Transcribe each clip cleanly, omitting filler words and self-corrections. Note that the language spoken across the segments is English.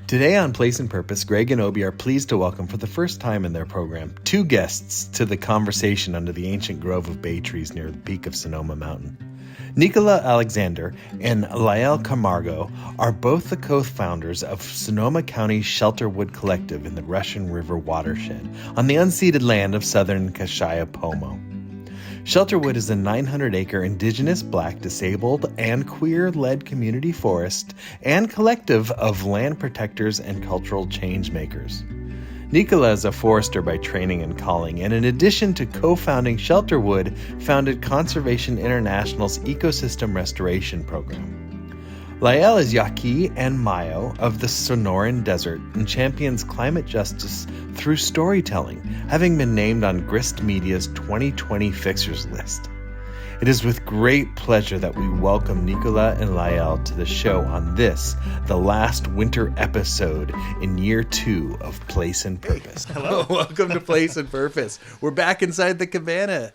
Today on Place and Purpose, Greg and Obi are pleased to welcome for the first time in their program 2 guests to the conversation under the ancient grove of bay trees near the peak of Sonoma Mountain. Nicola Alexander and Lael Camargo are both the co-founders of Sonoma County's Shelterwood Collective in the Russian River watershed on the unceded land of southern Kashaya-Pomo. Shelterwood is a 900-acre indigenous, Black, disabled, and queer-led community forest and collective of land protectors and cultural change makers. Nicola is a forester by training and calling, and in addition to co-founding Shelterwood, founded Conservation International's Ecosystem Restoration Program. Lael is Yaqui and Mayo of the Sonoran Desert and champions climate justice through storytelling, having been named on Grist Media's 2020 Fixers list. It is with great pleasure that we welcome Nicola and Lael to the show on this, the last winter episode in year 2 of Place and Purpose. Hey, hello, welcome to Place and Purpose. We're back inside the cabana.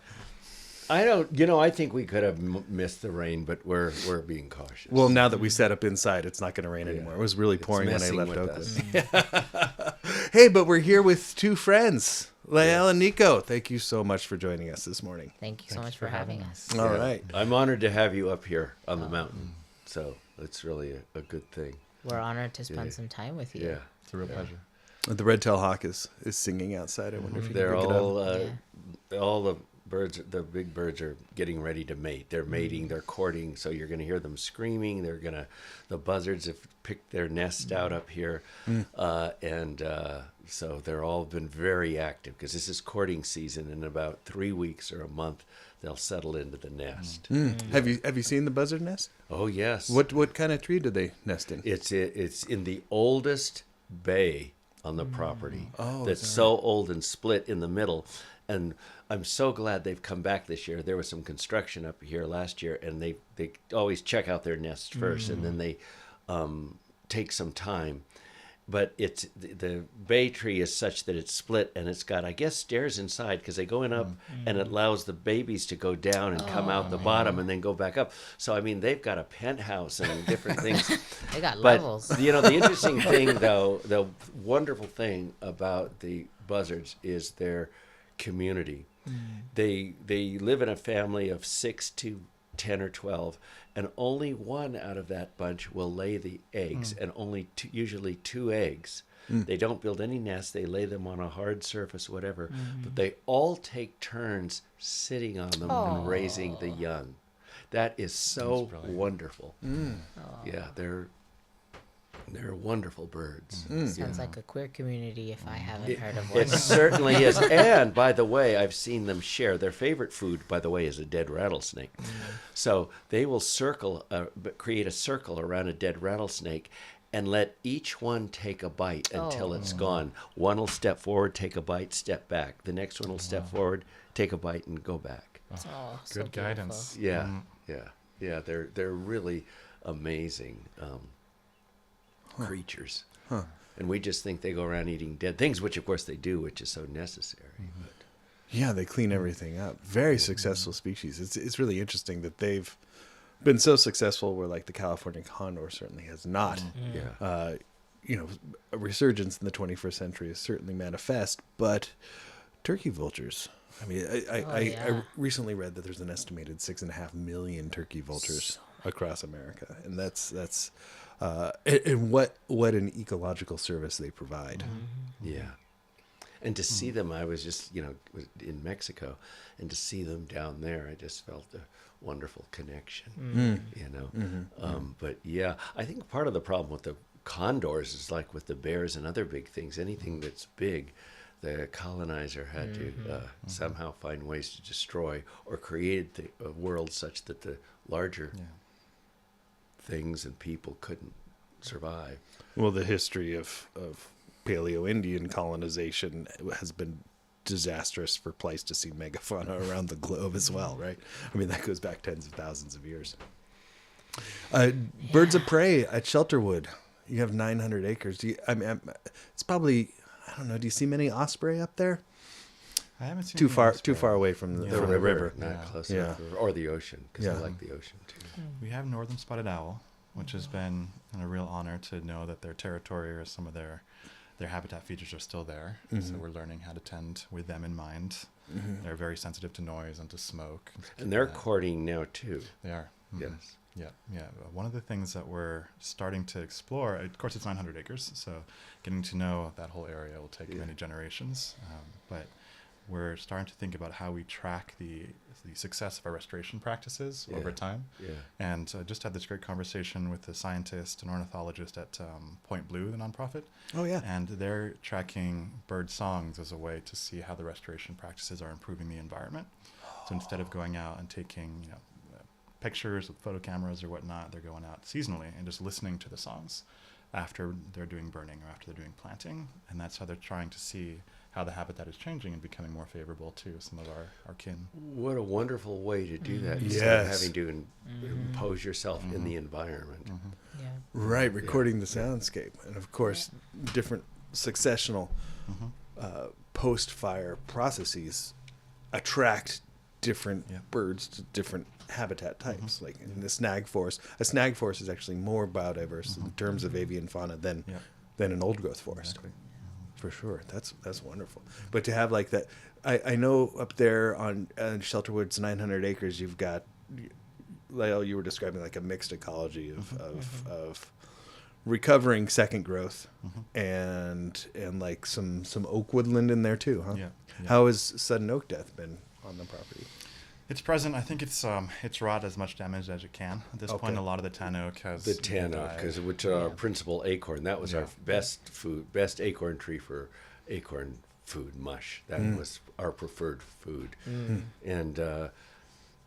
I think we could have missed the rain, but we're being cautious. Well, now that we set up inside, it's not going to rain anymore. It was really pouring when I left Oakland. Hey, but we're here with 2 friends, Lael and Nico. Thank you so much for joining us this morning. Thank you so much for having us. All right. I'm honored to have you up here on the mountain, so it's really a good thing. We're honored to spend some time with you. Yeah, it's a real pleasure. The red-tailed hawk is singing outside. I wonder if you can pick it up. All the birds, the big birds are getting ready to mate. They're mating, they're courting, so you're going to hear them screaming. The buzzards have picked their nest out up here, so they're all been very active because this is courting season. In about 3 weeks or a month, they'll settle into the nest. Have you seen the buzzard nest? Oh yes. What kind of tree do they nest in? It's in the oldest bay on the property. That's so old and split in the middle. And I'm so glad they've come back this year. There was some construction up here last year, and they always check out their nests first, and then they take some time. But the bay tree is such that it's split, and it's got, I guess, stairs inside because they go in up, and it allows the babies to go down and come out the bottom and then go back up. So, I mean, they've got a penthouse and different things. They got levels. But, the interesting thing, though, the wonderful thing about the buzzards is their community. They live in a family of 6 to 10 or 12, and only one out of that bunch will lay the eggs, and only usually 2 eggs. They don't build any nests. They lay them on a hard surface, whatever. But they all take turns sitting on them and raising the young. That is so wonderful. Yeah, they're wonderful birds. Sounds like a queer community if I haven't heard of one. It certainly is. And, by the way, I've seen them share. Their favorite food, by the way, is a dead rattlesnake. So they will create a circle around a dead rattlesnake and let each one take a bite until it's gone. One will step forward, take a bite, step back. The next one will step forward, take a bite, and go back. So Good guidance. Yeah. They're really amazing creatures. And we just think they go around eating dead things, which of course they do, which is so necessary. But Yeah, they clean everything up. Very successful species. It's really interesting that they've been so successful where like the California condor certainly has not. A resurgence in the 21st century is certainly manifest, but turkey vultures. I mean, I recently read that there's an estimated 6.5 million turkey vultures across America, and that's and what an ecological service they provide. Yeah. And to see them, I was just, in Mexico, and to see them down there, I just felt a wonderful connection, But yeah, I think part of the problem with the condors is like with the bears and other big things, anything that's big, the colonizer had to somehow find ways to destroy or create a world such that the larger things and people couldn't survive. Well, the history of Paleo-Indian colonization has been disastrous for Pleistocene megafauna around the globe as well, right? I mean, that goes back tens of thousands of years. Birds of prey at Shelterwood. You have 900 acres. It's probably, I don't know, do you see many osprey up there? I haven't seen too far away from the river. Not close enough, or the ocean, because I like the ocean too. We have northern spotted owl. which has been a real honor to know that their territory or some of their habitat features are still there. So we're learning how to tend with them in mind. They're very sensitive to noise and to smoke. And they're courting now too. They are. Yes. Yeah. One of the things that we're starting to explore, of course, it's 900 acres, so getting to know that whole area will take many generations. But we're starting to think about how we track the success of our restoration practices over time. Yeah. And I just had this great conversation with a scientist and ornithologist at Point Blue, the nonprofit. Oh, yeah. And they're tracking bird songs as a way to see how the restoration practices are improving the environment. So instead of going out and taking pictures with photo cameras or whatnot, they're going out seasonally and just listening to the songs after they're doing burning or after they're doing planting. And that's how they're trying to see how the habitat is changing and becoming more favorable to some of our kin. What a wonderful way to do that instead of Yes. having to impose yourself in the environment. Yeah. Right, recording the soundscape. And of course, different successional post-fire processes attract different birds to different habitat types. Like in the snag forest, a snag forest is actually more biodiverse in terms of avian fauna than an old-growth forest. Exactly. For sure, that's wonderful. But to have like that, I know up there on Shelterwood's 900 acres, you've got, like you were describing, like a mixed ecology of recovering second growth and like some oak woodland in there too, huh? Yeah. How has sudden oak death been on the property? It's present. I think it's wrought as much damage as it can. At this point, a lot of the tan oak has The tan oak, died. which are our principal acorn. That was our best acorn tree for acorn food, mush. That was our preferred food. And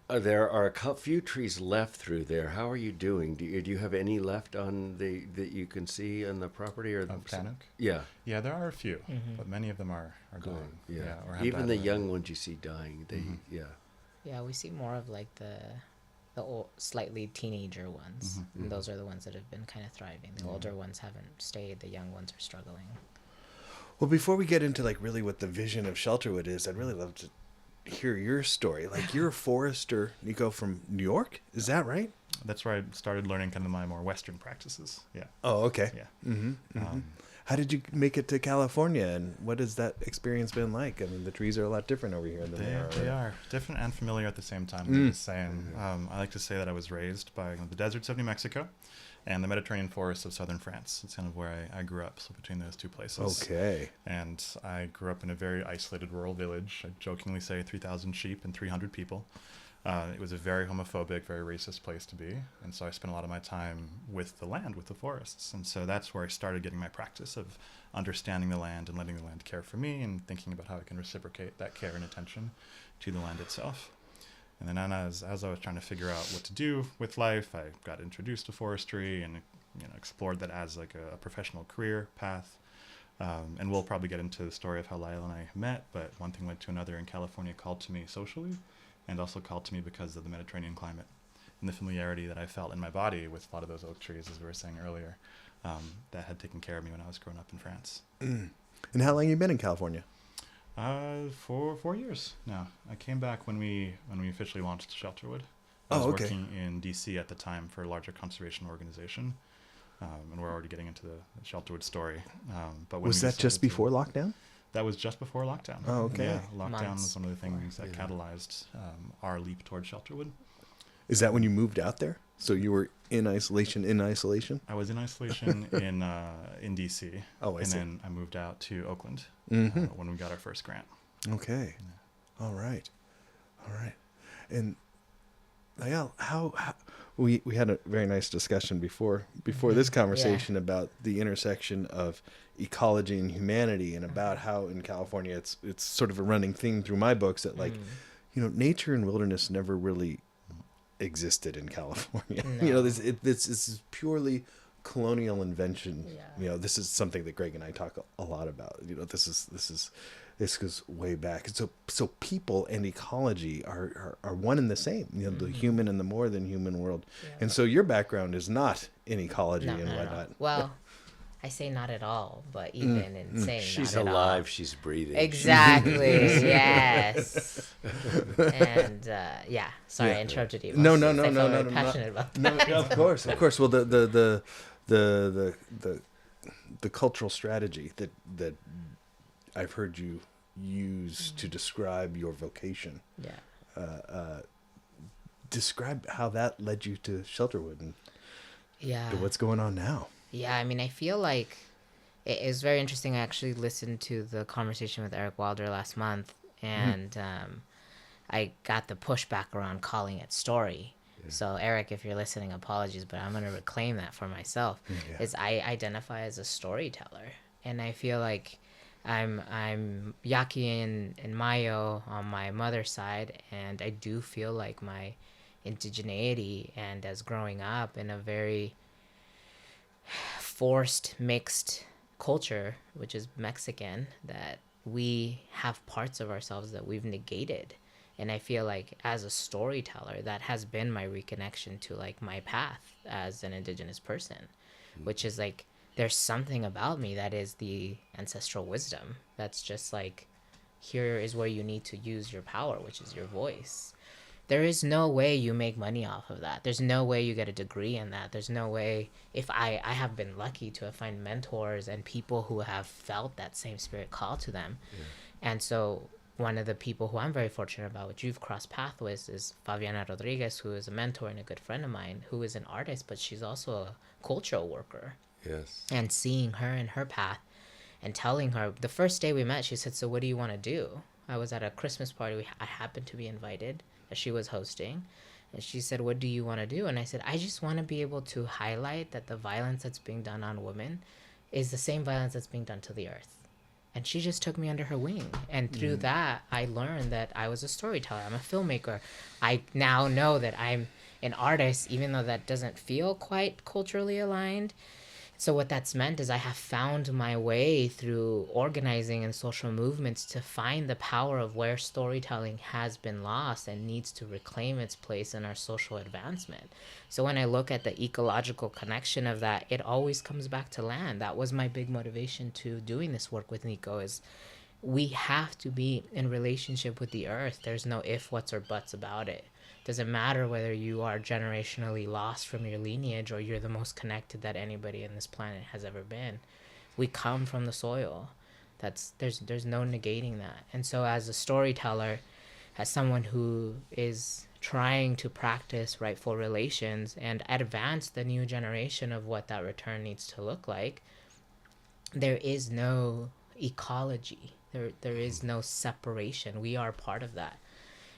there are a few trees left through there. How are you doing? Do you have any left on that you can see on the property or Of tan oak? Yeah. Yeah, there are a few, but many of them are gone. Yeah. Or have Even died the already. young ones you see dying. They Yeah, we see more of like the old, slightly teenager ones. And those are the ones that have been kind of thriving. The older ones haven't stayed. The young ones are struggling. Well, before we get into like really what the vision of Shelterwood is, I'd really love to hear your story. Like you're a forester, Nico, from New York, is that right? That's where I started learning kind of my more Western practices. Yeah. Oh, okay. Yeah. How did you make it to California, and what has that experience been like? I mean, the trees are a lot different over here than they are. They are different and familiar at the same time. I'm just saying. I like to say that I was raised by the deserts of New Mexico and the Mediterranean forests of southern France. It's kind of where I grew up, so between those two places. Okay. And I grew up in a very isolated rural village. I jokingly say 3,000 sheep and 300 people. It was a very homophobic, very racist place to be. And so I spent a lot of my time with the land, with the forests. And so that's where I started getting my practice of understanding the land and letting the land care for me and thinking about how I can reciprocate that care and attention to the land itself. And then as I was trying to figure out what to do with life, I got introduced to forestry and explored that as like a professional career path. And we'll probably get into the story of how Lila and I met, but one thing led to another, and California called to me socially and also called to me because of the Mediterranean climate and the familiarity that I felt in my body with a lot of those oak trees, as we were saying earlier, that had taken care of me when I was growing up in France. And how long have you been in California? For 4 years now. I came back when we officially launched Shelterwood. I was working in DC at the time for a larger conservation organization, and we're already getting into the Shelterwood story. But when Was that just before lockdown? That was just before lockdown. Oh, okay. Yeah, lockdown Months was one of the things that before. catalyzed our leap toward Shelterwood. Is that when you moved out there? So you were in isolation? I was in isolation in DC. Oh, I and see. then I moved out to Oakland when we got our first grant. Okay. All right. And how we had a very nice discussion before this conversation about the intersection of ecology and humanity, and about how in California it's sort of a running theme through my books that nature and wilderness never really existed in California. No. This is purely colonial invention. Yeah. This is something that Greg and I talk a lot about. This goes way back. So people and ecology are one and the same. The human and the more than human world. Yeah. And so your background is not in ecology and No. whatnot. Well, I say not at all, but even in saying She's not alive. at all. She's breathing. Exactly. Yes. And sorry, Yeah. I interrupted you. No, Moses. no, I no, felt no, very no, passionate about No, that. of course, of course. Well, the cultural strategy that I've heard you use to describe your vocation. Yeah. Describe how that led you to Shelterwood and Yeah. to what's going on now. Yeah, I mean, I feel like it was very interesting. I actually listened to the conversation with Eric Wilder last month, and I got the pushback around calling it story. Yeah. So, Eric, if you're listening, apologies, but I'm going to reclaim that for myself. Yeah. Is I identify as a storyteller, and I feel like I'm Yaqui and Mayo on my mother's side, and I do feel like my indigeneity, and as growing up in a very forced mixed culture, which is Mexican, that we have parts of ourselves that we've negated. And I feel like as a storyteller, that has been my reconnection to like my path as an indigenous person, which is like there's something about me that is the ancestral wisdom that's just like, here is where you need to use your power, which is your voice. There is no way you make money off of that. There's no way you get a degree in that. There's no way. If I have been lucky to find mentors and people who have felt that same spirit call to them. Yeah. And so one of the people who I'm very fortunate about, which you've crossed paths with, is Fabiana Rodriguez, who is a mentor and a good friend of mine, who is an artist, but she's also a cultural worker. Yes. And seeing her in her path and telling her, the first day we met, she said, so what do you want to do? I was at a Christmas party. I happened to be invited, that she was hosting, and she said, what do you want to do? And I said, I just want to be able to highlight that the violence that's being done on women is the same violence that's being done to the earth. And she just took me under her wing, and through that I learned that I was a storyteller. I'm a filmmaker. I now know that I'm an artist, even though that doesn't feel quite culturally aligned. So what that's meant is I have found my way through organizing and social movements to find the power of where storytelling has been lost and needs to reclaim its place in our social advancement. So when I look at the ecological connection of that, it always comes back to land. That was my big motivation to doing this work with Nico, is we have to be in relationship with the earth. There's no if, whats, or buts about it. Doesn't matter whether you are generationally lost from your lineage or you're the most connected that anybody in this planet has ever been. We come from the soil. There's no negating that. And so as a storyteller, as someone who is trying to practice rightful relations and advance the new generation of what that return needs to look like, there is no ecology. There is no separation. We are part of that.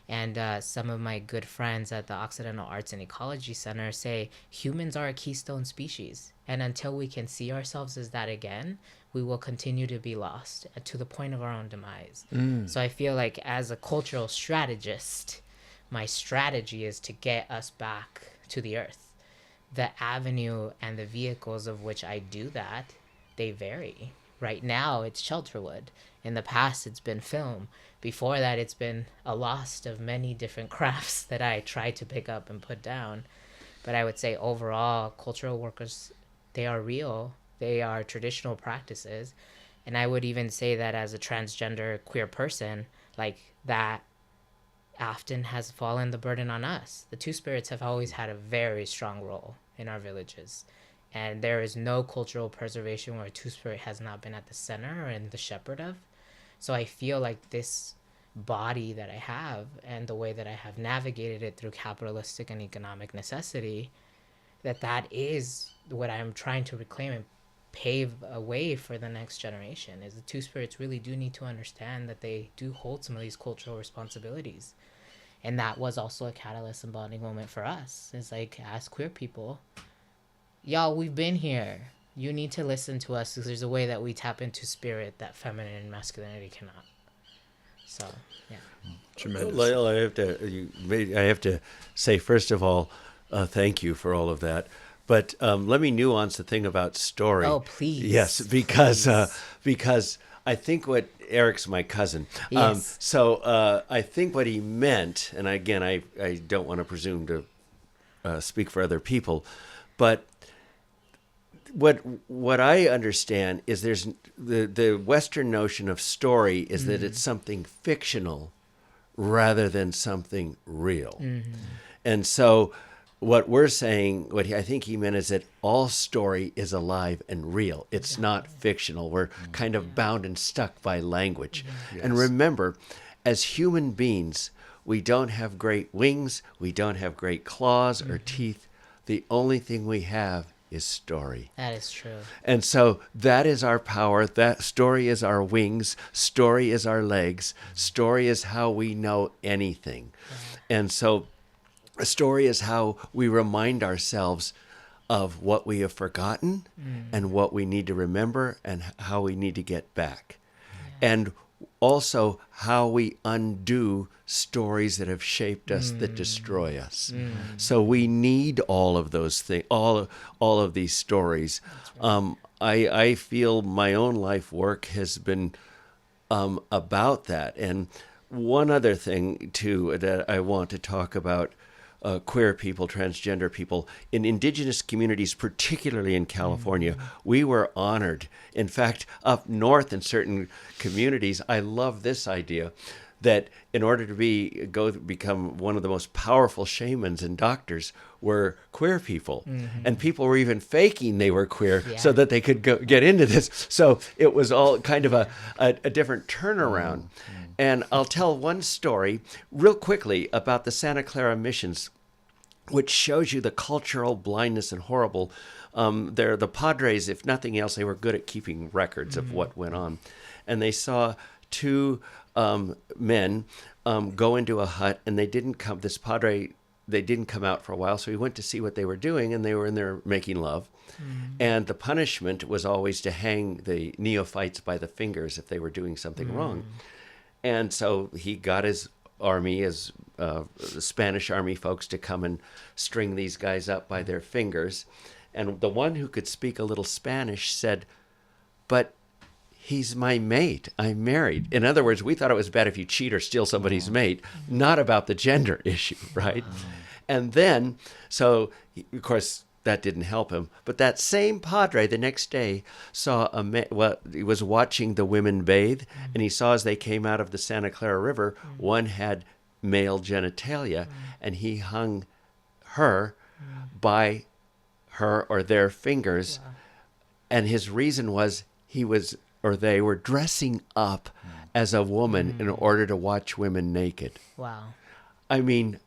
And some of my good friends at the Occidental Arts and Ecology Center say humans are a keystone species. And until we can see ourselves as that again, we will continue to be lost to the point of our own demise. So I feel like as a cultural strategist, my strategy is to get us back to the earth. The avenue and the vehicles of which I do that, they vary. Right now, it's Shelterwood. In the past, it's been film. Before that, it's been a loss of many different crafts that I tried to pick up and put down. But I would say overall, cultural workers, they are real. They are traditional practices. And I would even say that as a transgender queer person, like that often has fallen the burden on us. The Two Spirits have always had a very strong role in our villages. And there is no cultural preservation where Two Spirit has not been at the center and the shepherd of. So I feel like this body that I have and the way that I have navigated it through capitalistic and economic necessity, that is what I'm trying to reclaim and pave a way for the next generation, is the Two Spirits really do need to understand that they do hold some of these cultural responsibilities. And that was also a catalyst and bonding moment for us. It's like, as queer people, y'all, we've been here. You need to listen to us, because there's a way that we tap into spirit that feminine and masculinity cannot. So, yeah. Tremendous. Well, I have to say, first of all, thank you for all of that. But let me nuance the thing about story. Oh, please. Yes, because I think what Eric's my cousin. Yes. So I think what he meant, and again, I don't want to presume to speak for other people, but what I understand is there's the Western notion of story is that it's something fictional rather than something real. And so what we're saying, what I think he meant is that all story is alive and real. It's not fictional. We're kind of bound and stuck by language. And remember, as human beings, we don't have great wings, we don't have great claws or teeth. The only thing we have is story. That is true. And so that is our power. That story is our wings. Story is our legs. Story is how we know anything. And so a story is how we remind ourselves of what we have forgotten and what we need to remember and how we need to get back. And also how we undo stories that have shaped us that destroy us. So we need all of those things, all of these stories. I feel my own life work has been about that. And one other thing too that I want to talk about, queer people, transgender people, in indigenous communities, particularly in California, we were honored. In fact, up north in certain communities, I love this idea that in order to become one of the most powerful shamans and doctors were queer people. And people were even faking they were queer so that they could get into this. So it was all kind of a different turnaround. And I'll tell one story real quickly about the Santa Clara missions, which shows you the cultural blindness and horrible. They're the Padres, if nothing else, they were good at keeping records of what went on. And they saw two men go into a hut, and they didn't come out for a while, so he went to see what they were doing, and they were in there making love. And the punishment was always to hang the neophytes by the fingers if they were doing something wrong. And so he got his army, the Spanish army folks, to come and string these guys up by their fingers. And the one who could speak a little Spanish said, "But he's my mate. I'm married." In other words, we thought it was bad if you cheat or steal somebody's mate, not about the gender issue, right? And then, so of course, that didn't help him. But that same padre the next day saw he was watching the women bathe, and he saw as they came out of the Santa Clara River, one had male genitalia, and he hung her by her or their fingers. And his reason was they were dressing up as a woman in order to watch women naked. Wow. I mean,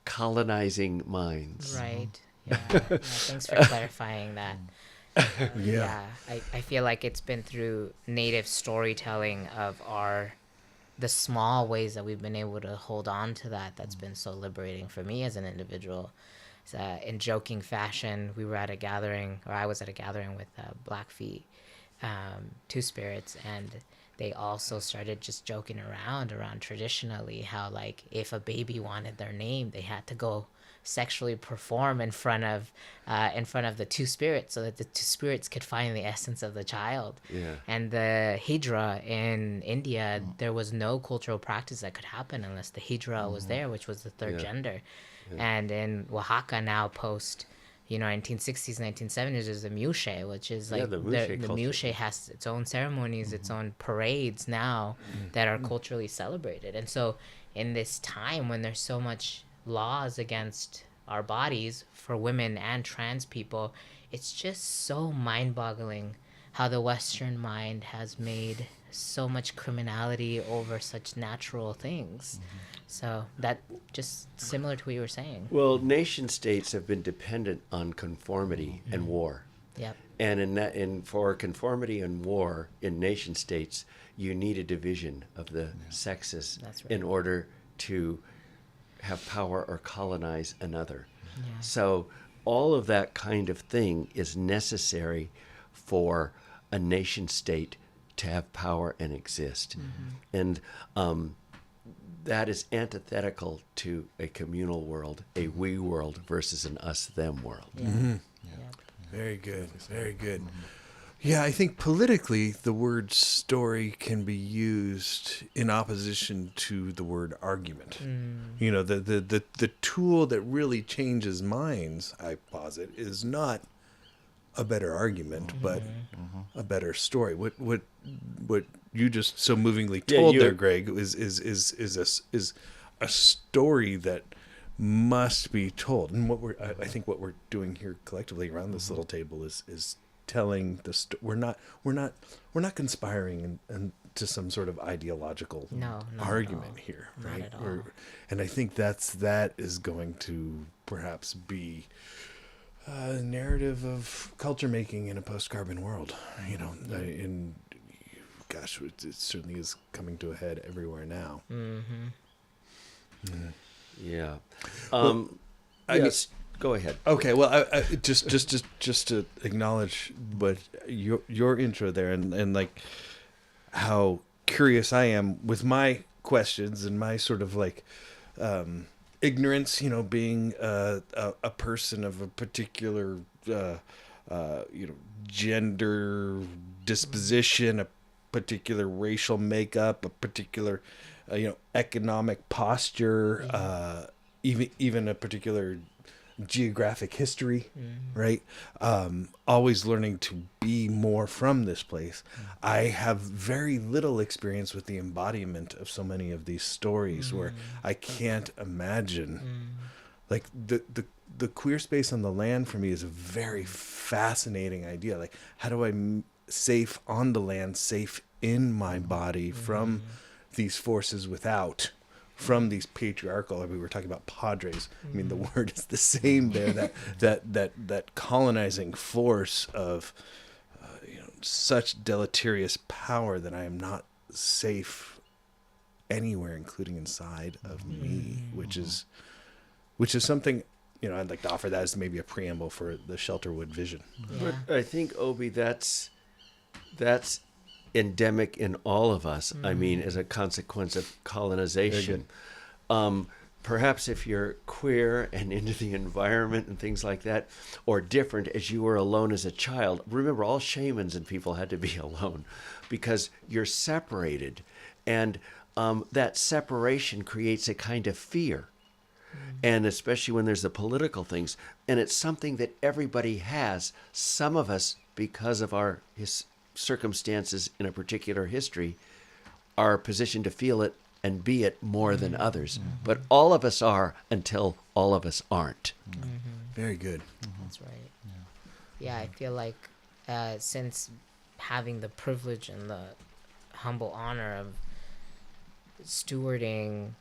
colonizing minds. Right. Yeah. Thanks for clarifying that. I feel like it's been through native storytelling of the small ways that we've been able to hold on to that's been so liberating for me as an individual. So, in joking fashion, I was at a gathering with Blackfeet, Two Spirits, and they also started just joking around traditionally how, like, if a baby wanted their name, they had to go sexually perform in front of the Two Spirits so that the Two Spirits could find the essence of the child. And the hijra in India, there was no cultural practice that could happen unless the hijra was there, which was the third gender. And in Oaxaca now, post 1960s, 1970s, there's the Mushe, which is like the Mushe has its own ceremonies, its own parades now that are culturally celebrated. And so in this time when there's so much laws against our bodies for women and trans people, it's just so mind-boggling how the Western mind has made so much criminality over such natural things. So that just similar to what you were saying. Well, nation states have been dependent on conformity and war. Yep. And for conformity and war in nation states, you need a division of the sexes in order to have power or colonize another. So all of that kind of thing is necessary for a nation state to have power and exist. And that is antithetical to a communal world, a we world versus an us-them world. Very good. Very good. Yeah, I think politically the word story can be used in opposition to the word argument. The tool that really changes minds, I posit, is not a better argument, but a better story. What you just so movingly told there, Greg, is a story that must be told. And I think what we're doing here collectively around this little table is telling the we're not conspiring and to some sort of ideological argument here, right? Not at all. And I think that is going to perhaps be a narrative of culture making in a post-carbon world, and gosh, it certainly is coming to a head everywhere now. Yeah. Yes. Go ahead. Okay, well, I just to acknowledge, but your intro there, and like how curious I am with my questions and my sort of like ignorance, being a person of a particular gender disposition, a particular racial makeup, a particular economic posture, even a particular geographic history, right? Always learning to be more from this place. I have very little experience with the embodiment of so many of these stories where I can't imagine like the queer space on the land for me is a very fascinating idea. Like, how do I safe on the land, safe in my body from these forces without, from these patriarchal, we were talking about padres. I mean, the word is the same there, that colonizing force of such deleterious power that I am not safe anywhere, including inside of me, which is something, I'd like to offer that as maybe a preamble for the shelterwood vision. But I think, Obi, that's endemic in all of us. I mean, as a consequence of colonization. Perhaps if you're queer and into the environment and things like that, or different as you were alone as a child. Remember, all shamans and people had to be alone because you're separated. And that separation creates a kind of fear. And especially when there's the political things. And it's something that everybody has. Some of us, because of our circumstances in a particular history, are positioned to feel it and be it more than others. But all of us are until all of us aren't. Very good. That's right. Yeah, I feel like since having the privilege and the humble honor of stewarding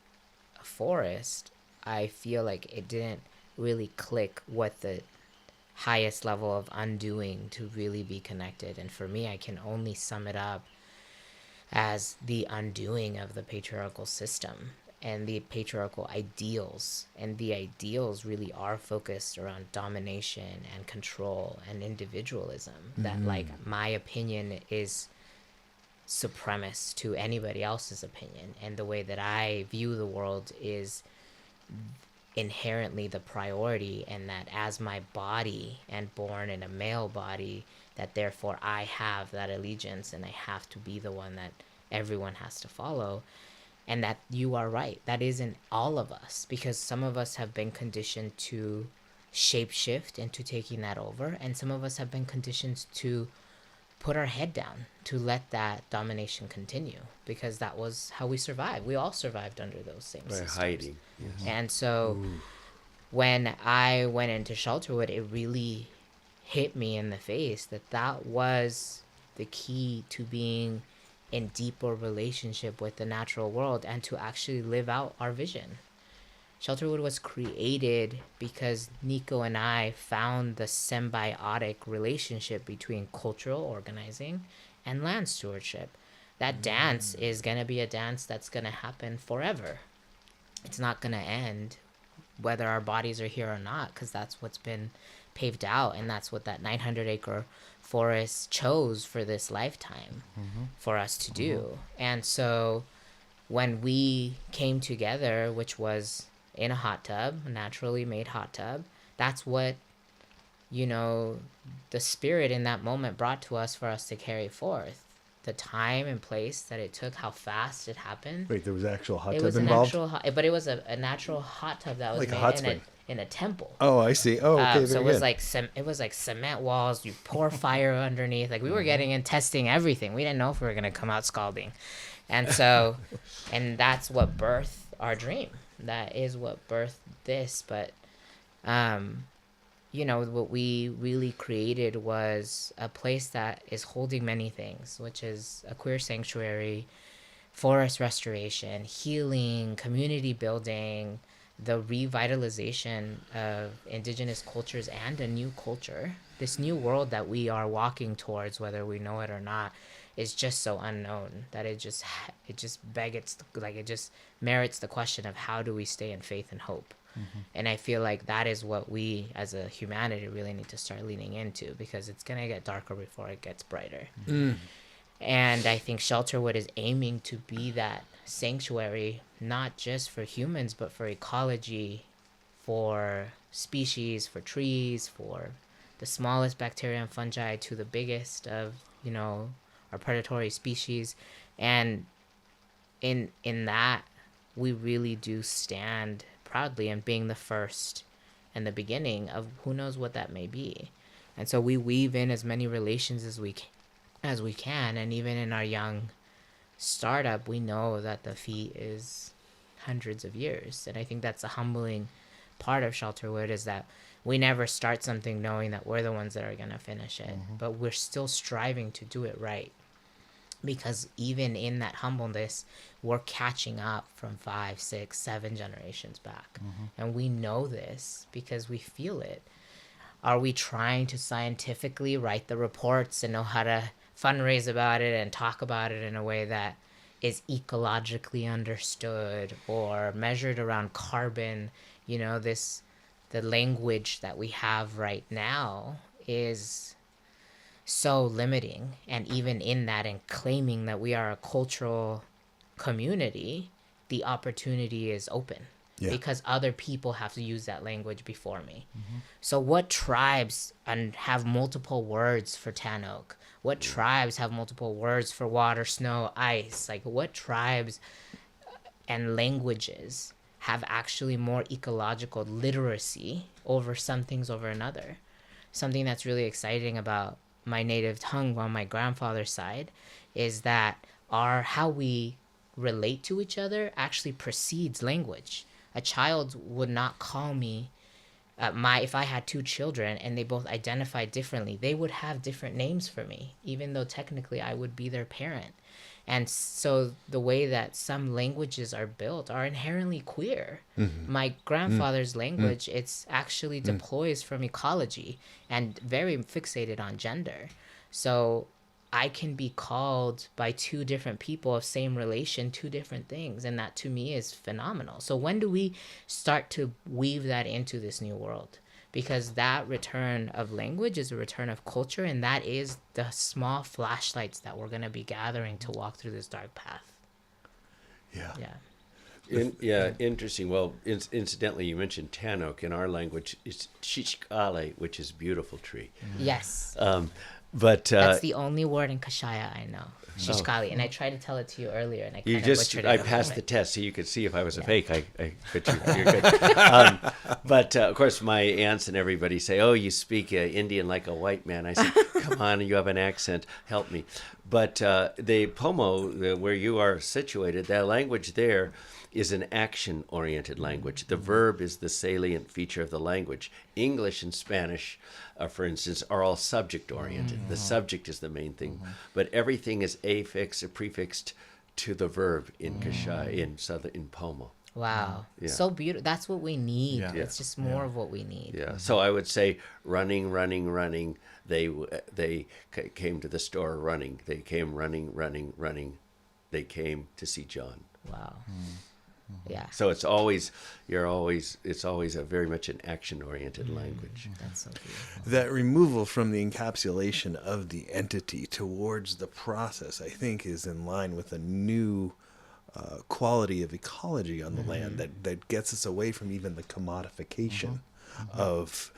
a forest, I feel like it didn't really click what the highest level of undoing to really be connected. And for me, I can only sum it up as the undoing of the patriarchal system and the patriarchal ideals. And the ideals really are focused around domination and control and individualism. That like my opinion is supremacist to anybody else's opinion. And the way that I view the world is inherently the priority, and that as my body and born in a male body, that therefore I have that allegiance and I have to be the one that everyone has to follow. And that you are right, that isn't all of us, because some of us have been conditioned to shapeshift into taking that over, and some of us have been conditioned to put our head down, to let that domination continue, because that was how we survived. We all survived under those same systems. By hiding. Yes. And so when I went into Shelterwood, it really hit me in the face that was the key to being in deeper relationship with the natural world and to actually live out our vision. Shelterwood was created because Nico and I found the symbiotic relationship between cultural organizing and land stewardship. That dance is going to be a dance that's going to happen forever. It's not going to end whether our bodies are here or not, because that's what's been paved out, and that's what that 900-acre forest chose for this lifetime for us to do. And so when we came together, which was in a hot tub, a naturally made hot tub, that's what, the spirit in that moment brought to us for us to carry forth. The time and place that it took, how fast it happened. Wait, there was an actual hot tub was involved? But it was a natural hot tub that was Like a made hot spring. in a temple. Oh, I see. Oh, okay, So very it was good. like it was like cement walls. You pour fire underneath. Like we were getting and testing everything. We didn't know if we were gonna come out scalding, and so, and that's what birthed our dream. That is what birthed this. But, you know, what we really created was a place that is holding many things, which is a queer sanctuary, forest restoration, healing, community building, the revitalization of indigenous cultures and a new culture. This new world that we are walking towards, whether we know it or not, is just so unknown that it just merits the question of how do we stay in faith and hope. And I feel like that is what we as a humanity really need to start leaning into, because it's gonna get darker before it gets brighter. And I think Shelterwood is aiming to be that sanctuary, not just for humans, but for ecology, for species, for trees, for the smallest bacteria and fungi to the biggest of, you know, our predatory species. And in that, we really do stand proudly in being the first and the beginning of who knows what that may be. And so we weave in as many relations as we can, and even in our young startup, we know that the feat is hundreds of years. And I think that's a humbling part of Shelterwood, is that we never start something knowing that we're the ones that are going to finish it, but we're still striving to do it right, because even in that humbleness, we're catching up from 5, 6, 7 generations back. And we know this because we feel it. Are we trying to scientifically write the reports and know how to fundraise about it and talk about it in a way that is ecologically understood or measured around carbon? You know, the language that we have right now is so limiting. And even in that, and claiming that we are a cultural community, the opportunity is open. Yeah. Because other people have to use that language before me. So what tribes have multiple words for tan oak? What tribes have multiple words for water, snow, ice? Like, what tribes and languages have actually more ecological literacy over some things over another? Something that's really exciting about my native tongue on my grandfather's side is that how we relate to each other actually precedes language. A child would not call me if I had 2 children and they both identified differently, they would have different names for me, even though technically I would be their parent. And so the way that some languages are built are inherently queer. My grandfather's language, it's actually deploys from ecology and very fixated on gender. So I can be called by 2 different people of same relation, 2 different things. And that to me is phenomenal. So when do we start to weave that into this new world? Because that return of language is a return of culture. And that is the small flashlights that we're going to be gathering to walk through this dark path. Yeah. Interesting. Well, incidentally, you mentioned tan oak. In our language, it's chichkale, which is beautiful tree. Yes. But that's the only word in Kashaya I know. Shishkali. And I tried to tell it to you earlier, and I kind of butchered it. I passed the test, so you could see if I was a fake. I bet you're good. But of course, my aunts and everybody say, "Oh, you speak Indian like a white man." I say, "Come on, you have an accent. Help me." But the Pomo, where you are situated, that language there is an action-oriented language. The verb is the salient feature of the language. English and Spanish, for instance, are all subject-oriented. The subject is the main thing, but everything is affixed or prefixed to the verb in Kashai, in Pomo. Wow. Yeah. So beautiful. That's what we need. Yeah. It's just more of what we need. Yeah. So I would say running. They came to the store running. They came running. They came to see John. Wow. Yeah. So it's always a very much an action-oriented language. That's so beautiful. That removal from the encapsulation of the entity towards the process, I think, is in line with a new quality of ecology on the land that gets us away from even the commodification of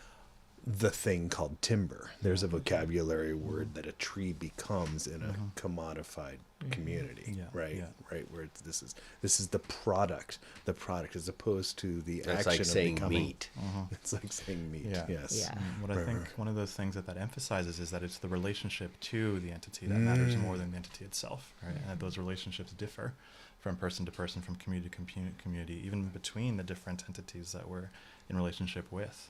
the thing called timber. There's a vocabulary word that a tree becomes in a commodified community, Yeah, right? yeah. Right, where this is the product as opposed to the It's action like of saying becoming. meat. It's like saying meat. Yeah. Yes. Yeah. What I think one of those things that emphasizes is that it's the relationship to the entity that matters more than the entity itself, right? And that those relationships differ from person to person, from community to community, even between the different entities that we're in relationship with.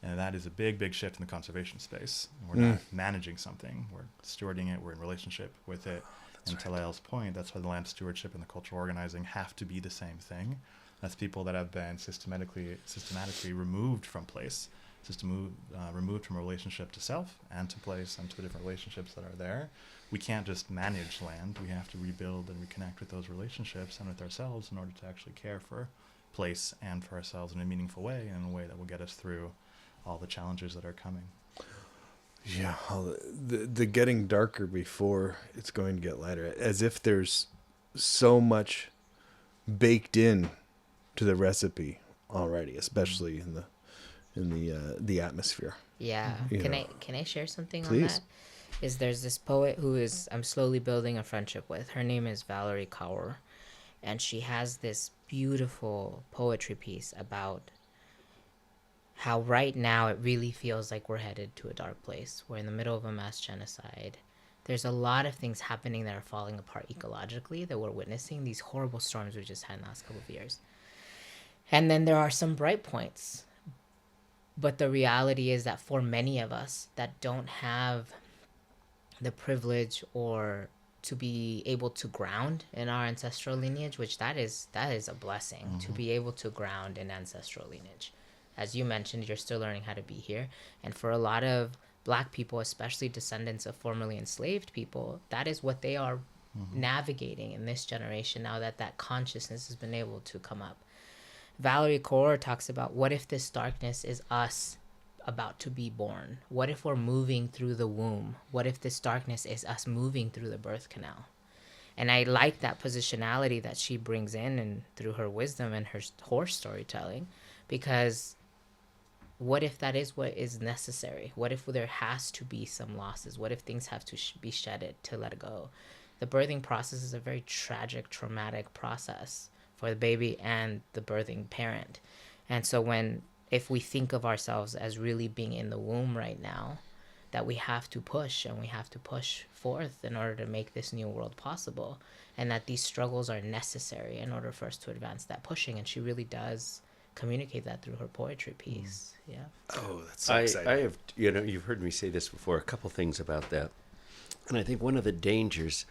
And that is a big, big shift in the conservation space. We're not managing something, we're stewarding it, we're in relationship with it. And to Lael's point, that's why the land stewardship and the cultural organizing have to be the same thing. That's people that have been systematically removed from place, removed from a relationship to self and to place and to the different relationships that are there. We can't just manage land. We have to rebuild and reconnect with those relationships and with ourselves in order to actually care for place and for ourselves in a meaningful way, and in a way that will get us through all the challenges that are coming. Yeah, the getting darker before it's going to get lighter, as if there's so much baked in to the recipe already, especially in the atmosphere. Yeah. You know. Can I share something on Please. that? There's this poet who I'm slowly building a friendship with. Her name is Valerie Kaur, and she has this beautiful poetry piece about how right now it really feels like we're headed to a dark place. We're in the middle of a mass genocide. There's a lot of things happening that are falling apart ecologically that we're witnessing, these horrible storms we just had in the last couple of years. And then there are some bright points. But the reality is that for many of us that don't have the privilege or to be able to ground in our ancestral lineage, which that is a blessing, to be able to ground in ancestral lineage. As you mentioned, you're still learning how to be here. And for a lot of Black people, especially descendants of formerly enslaved people, that is what they are navigating in this generation now that consciousness has been able to come up. Valerie Kaur talks about, what if this darkness is us about to be born? What if we're moving through the womb? What if this darkness is us moving through the birth canal? And I like that positionality that she brings in and through her wisdom and her horse storytelling, because what if that is what is necessary? What if there has to be some losses? What if things have to be shedded to let it go? The birthing process is a very tragic, traumatic process for the baby and the birthing parent. And so if we think of ourselves as really being in the womb right now, that we have to push and we have to push forth in order to make this new world possible, and that these struggles are necessary in order for us to advance that pushing. And she really does communicate that through her poetry piece. Yeah. Oh, that's so exciting. I have, you've heard me say this before, a couple things about that. And I think one of the dangers,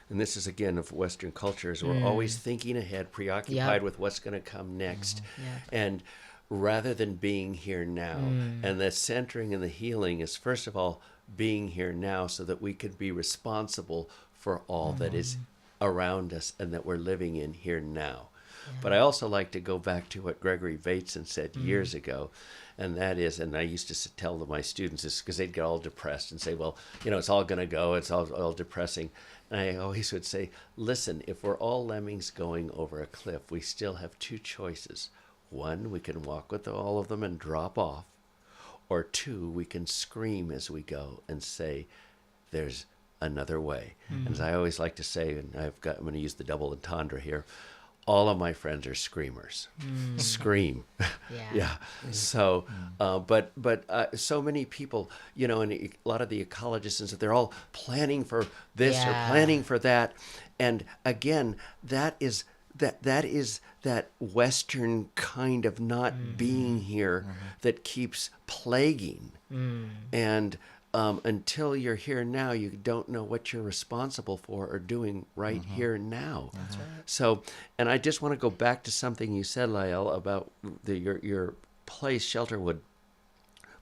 and this is again of Western culture, is we're always thinking ahead, preoccupied with what's going to come next. And rather than being here now. And the centering and the healing is, first of all, being here now so that we can be responsible for all that is around us and that we're living in here now. But I also like to go back to what Gregory Bateson said years ago, and that is, and I used to tell my students this because they'd get all depressed and say, well, it's all going to go, it's all depressing. And I always would say, listen, if we're all lemmings going over a cliff, we still have two choices. One, we can walk with all of them and drop off, or two, we can scream as we go and say, there's another way. And as I always like to say, and I'm going to use the double entendre here, all of my friends are screamers. Scream. Yeah. So, but so many people, and a lot of the ecologists, and so they're all planning for this or planning for that. And again, that is that Western kind of not being here that keeps plaguing. And until you're here now, you don't know what you're responsible for or doing right here now. That's right. So, and I just want to go back to something you said, Lael, about your place, Shelterwood.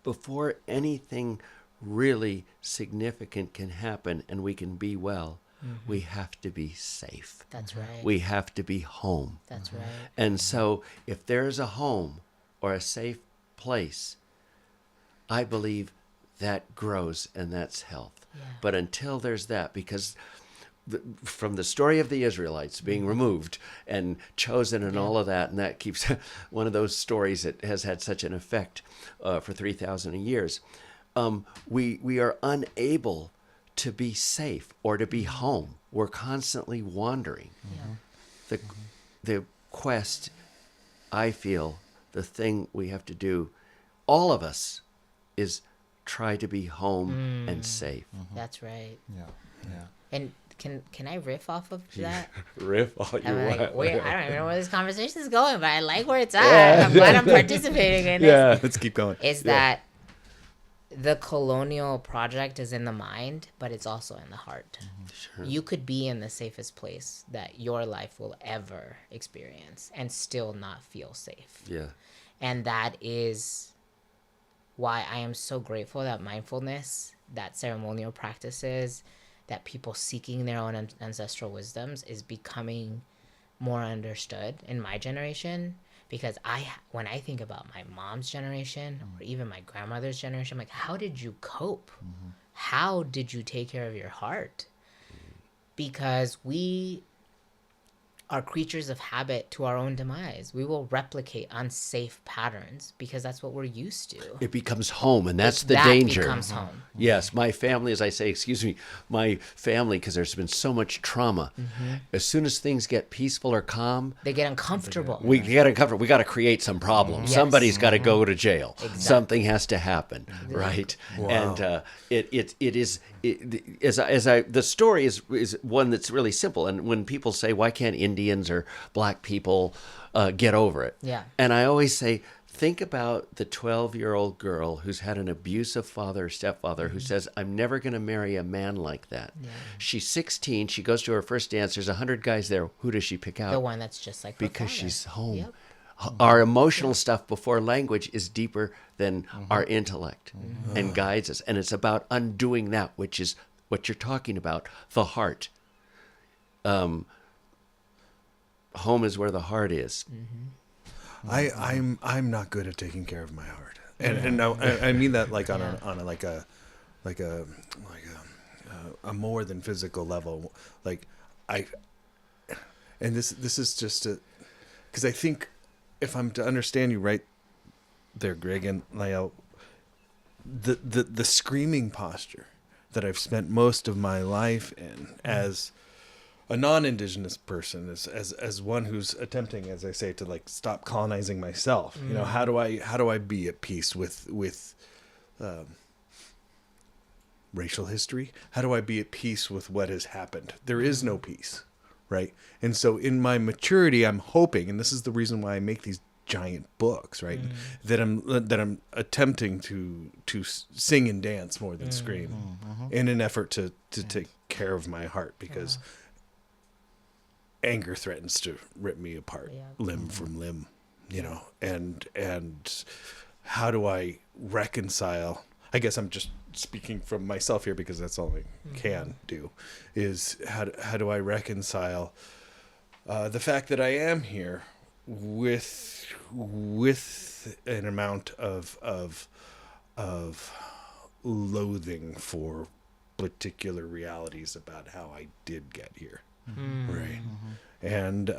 Before anything really significant can happen and we can be well, we have to be safe. That's right. We have to be home. That's right. And so if there's a home or a safe place, I believe that grows and that's health. But until there's that, because from the story of the Israelites being removed and chosen and all of that, and that keeps one of those stories that has had such an effect for 3,000 years. We are unable to be safe or to be home. We're constantly wandering. The quest, I feel, the thing we have to do, all of us, is try to be home and safe. That's right. Yeah. And can I riff off of that? Riff all you I'm want. like, wait, I don't even know where this conversation is going, but I like where it's at. I'm glad I'm participating in it. Let's keep going. Is that the colonial project is in the mind, but it's also in the heart. Sure. You could be in the safest place that your life will ever experience and still not feel safe. Yeah. And that is why I am so grateful that mindfulness, that ceremonial practices, that people seeking their own ancestral wisdoms is becoming more understood in my generation. Because when I think about my mom's generation or even my grandmother's generation, I'm like, how did you cope? How did you take care of your heart? Because we are creatures of habit to our own demise. We will replicate unsafe patterns because that's what we're used to. It becomes home, and that's the that danger. Becomes home. Yes, my family, as I say, my family, because there's been so much trauma. As soon as things get peaceful or calm, They get uncomfortable. we get uncomfortable. We got to create some problem. Yes. Somebody's got to go to jail. Exactly. Something has to happen, right? And the story is one that's really simple. And when people say, "Why can't Indians or Black people get over it?" Yeah. And I always say, think about the 12-year-old girl who's had an abusive father or stepfather who says, "I'm never going to marry a man like that." Yeah. She's 16. She goes to her first dance. There's 100 guys there. Who does she pick out? The one that's just like her Because father. she's home. Yep. Our emotional stuff before language is deeper than our intellect and guides us. And it's about undoing that, which is what you're talking about, the heart. Home is where the heart is. I'm not good at taking care of my heart, and now I mean that like on a more than physical level. Like this is just because I think if I'm to understand you right there, Greg and Lael, the screaming posture that I've spent most of my life in as a non-Indigenous person, as one who's attempting, as I say, to like stop colonizing myself. You know, how do I be at peace with racial history? How do I be at peace with what has happened? There is no peace, right? And so in my maturity, I'm hoping, and this is the reason why I make these giant books, right? That I'm attempting to sing and dance more than scream, in an effort to take care of my heart, because anger threatens to rip me apart, limb from limb, you know. And how do I reconcile? I guess I'm just speaking from myself here because that's all I can do. Is how do I reconcile the fact that I am here with an amount of loathing for particular realities about how I did get here. Right. And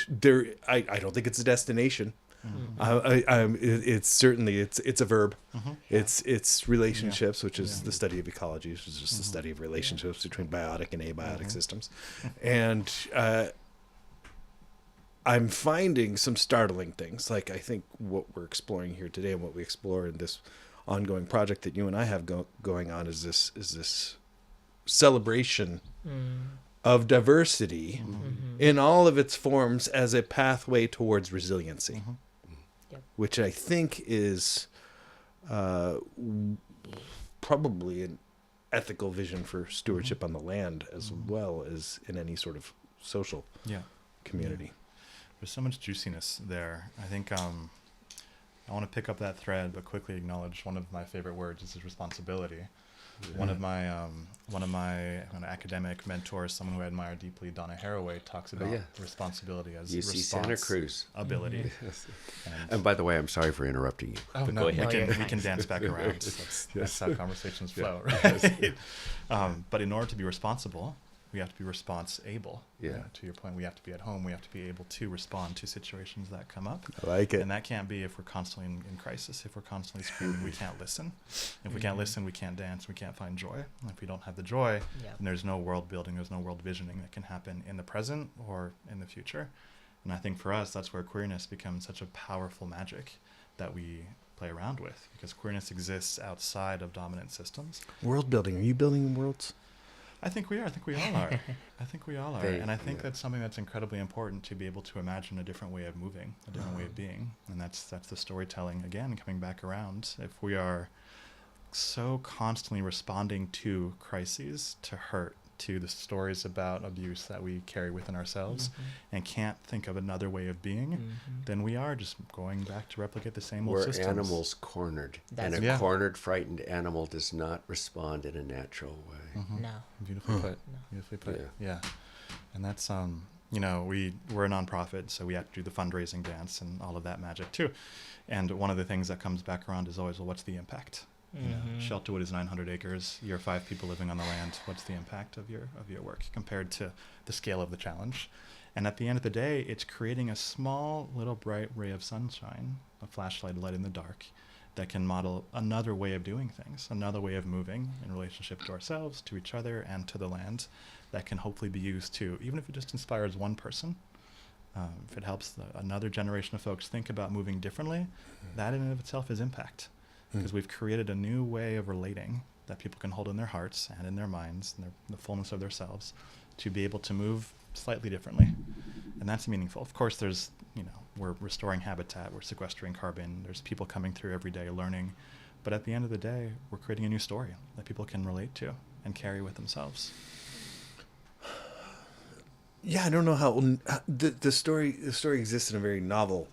there, I don't think it's a destination. It's certainly, it's a verb. It's relationships, which is the study of ecology, which is just the study of relationships between biotic and abiotic systems. And, I'm finding some startling things. Like, I think what we're exploring here today and what we explore in this ongoing project that you and I have going on is this celebration of diversity in all of its forms as a pathway towards resiliency, which I think is probably an ethical vision for stewardship on the land as well as in any sort of social community. There's so much juiciness there. I think I want to pick up that thread, but quickly acknowledge one of my favorite words is responsibility. One of my academic mentors, someone who I admire deeply, Donna Haraway, talks about responsibility as UC Santa Cruz ability. Yes. And by the way, I'm sorry for interrupting you. Oh, But no, go we ahead. can dance back around. That's how conversations flow, right? But in order to be responsible, we have to be response-able. Yeah. To your point, we have to be at home. We have to be able to respond to situations that come up. I like it. And that can't be if we're constantly in crisis. If we're constantly screaming, we can't listen. If we can't listen, we can't dance. We can't find joy. And if we don't have the joy, then there's no world building. There's no world visioning that can happen in the present or in the future. And I think for us, that's where queerness becomes such a powerful magic that we play around with, because queerness exists outside of dominant systems. World building. Are you building worlds? I think we are. I think we all are. I think we all are. And I think that's something that's incredibly important, to be able to imagine a different way of moving, a different way of being. And that's the storytelling, again, coming back around. If we are so constantly responding to crises, to hurt, to the stories about abuse that we carry within ourselves, and can't think of another way of being, then we are just going back to replicate the same old systems. We're animals cornered. And a cornered, frightened animal does not respond in a natural way. No. Beautifully put. Beautifully put. Yeah. And that's we're a nonprofit, so we have to do the fundraising dance and all of that magic too. And one of the things that comes back around is always, well, what's the impact? Shelterwood is 900 acres. You're 5 people living on the land. What's the impact of your work compared to the scale of the challenge? And at the end of the day, it's creating a small little bright ray of sunshine, a flashlight, a light in the dark, that can model another way of doing things, another way of moving in relationship to ourselves, to each other, and to the land, that can hopefully be used to, even if it just inspires one person, if it helps another generation of folks think about moving differently, that in and of itself is impact. Because we've created a new way of relating that people can hold in their hearts and in their minds, and the fullness of themselves, to be able to move slightly differently. And that's meaningful. Of course, there's, we're restoring habitat, we're sequestering carbon, there's people coming through every day learning. But at the end of the day, we're creating a new story that people can relate to and carry with themselves. Yeah, I don't know how the story exists in a very novel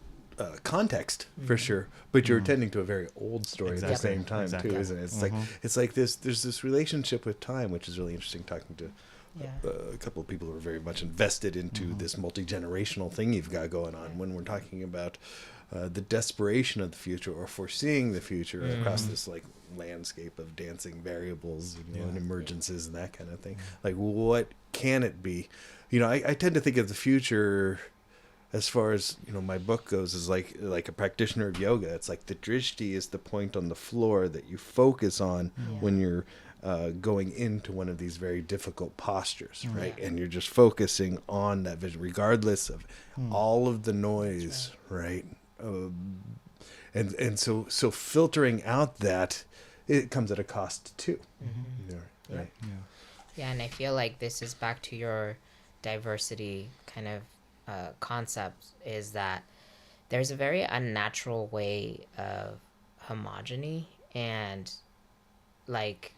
context, for sure, but you're attending to a very old story at the same time too, isn't it? It's like there's this relationship with time, which is really interesting. Talking to a couple of people who are very much invested into this multi-generational thing you've got going on. When we're talking about the desperation of the future, or foreseeing the future across this like landscape of dancing variables, and emergences and that kind of thing. Like, what can it be? I tend to think of the future, as far as my book goes, is like a practitioner of yoga. It's like the drishti is the point on the floor that you focus on when you're going into one of these very difficult postures, right? And you're just focusing on that vision, regardless of all of the noise, right? And so filtering out that, it comes at a cost too. Right? Yeah, and I feel like this is back to your diversity kind of concept, is that there's a very unnatural way of homogeny, and like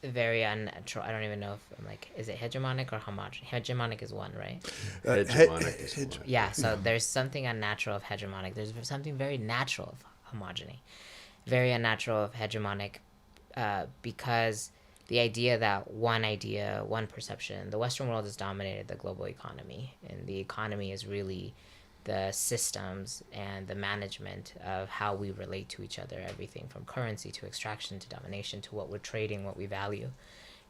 very unnatural. I don't even know if I'm like, is it hegemonic or homogeny? Hegemonic is one, right? Hegemonic is one. Yeah, so there's something unnatural of hegemonic. There's something very natural of homogeny. Very unnatural of hegemonic, because the idea that one idea, one perception, the Western world has dominated the global economy, and the economy is really the systems and the management of how we relate to each other, everything from currency to extraction to domination to what we're trading, what we value.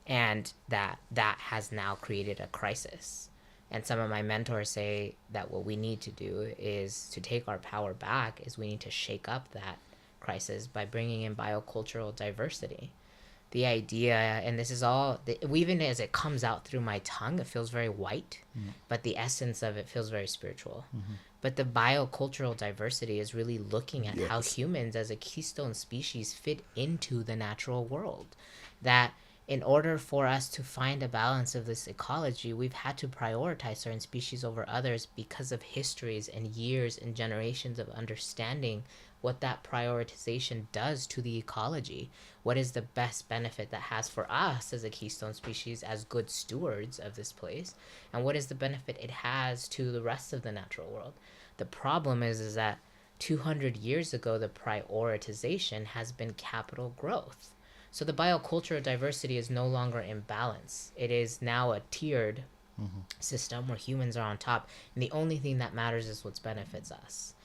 And that has now created a crisis. And some of my mentors say that what we need to do is to take our power back, is we need to shake up that crisis by bringing in biocultural diversity. The idea, and this is all, even as it comes out through my tongue, it feels very white, but the essence of it feels very spiritual. But the biocultural diversity is really looking at how humans as a keystone species fit into the natural world. That in order for us to find a balance of this ecology, we've had to prioritize certain species over others because of histories and years and generations of understanding what that prioritization does to the ecology. What is the best benefit that has for us as a keystone species, as good stewards of this place, and what is the benefit it has to the rest of the natural world? The problem is that 200 years ago, the prioritization has been capital growth. So the biocultural diversity is no longer in balance. It is now a tiered system where humans are on top, and the only thing that matters is what benefits us.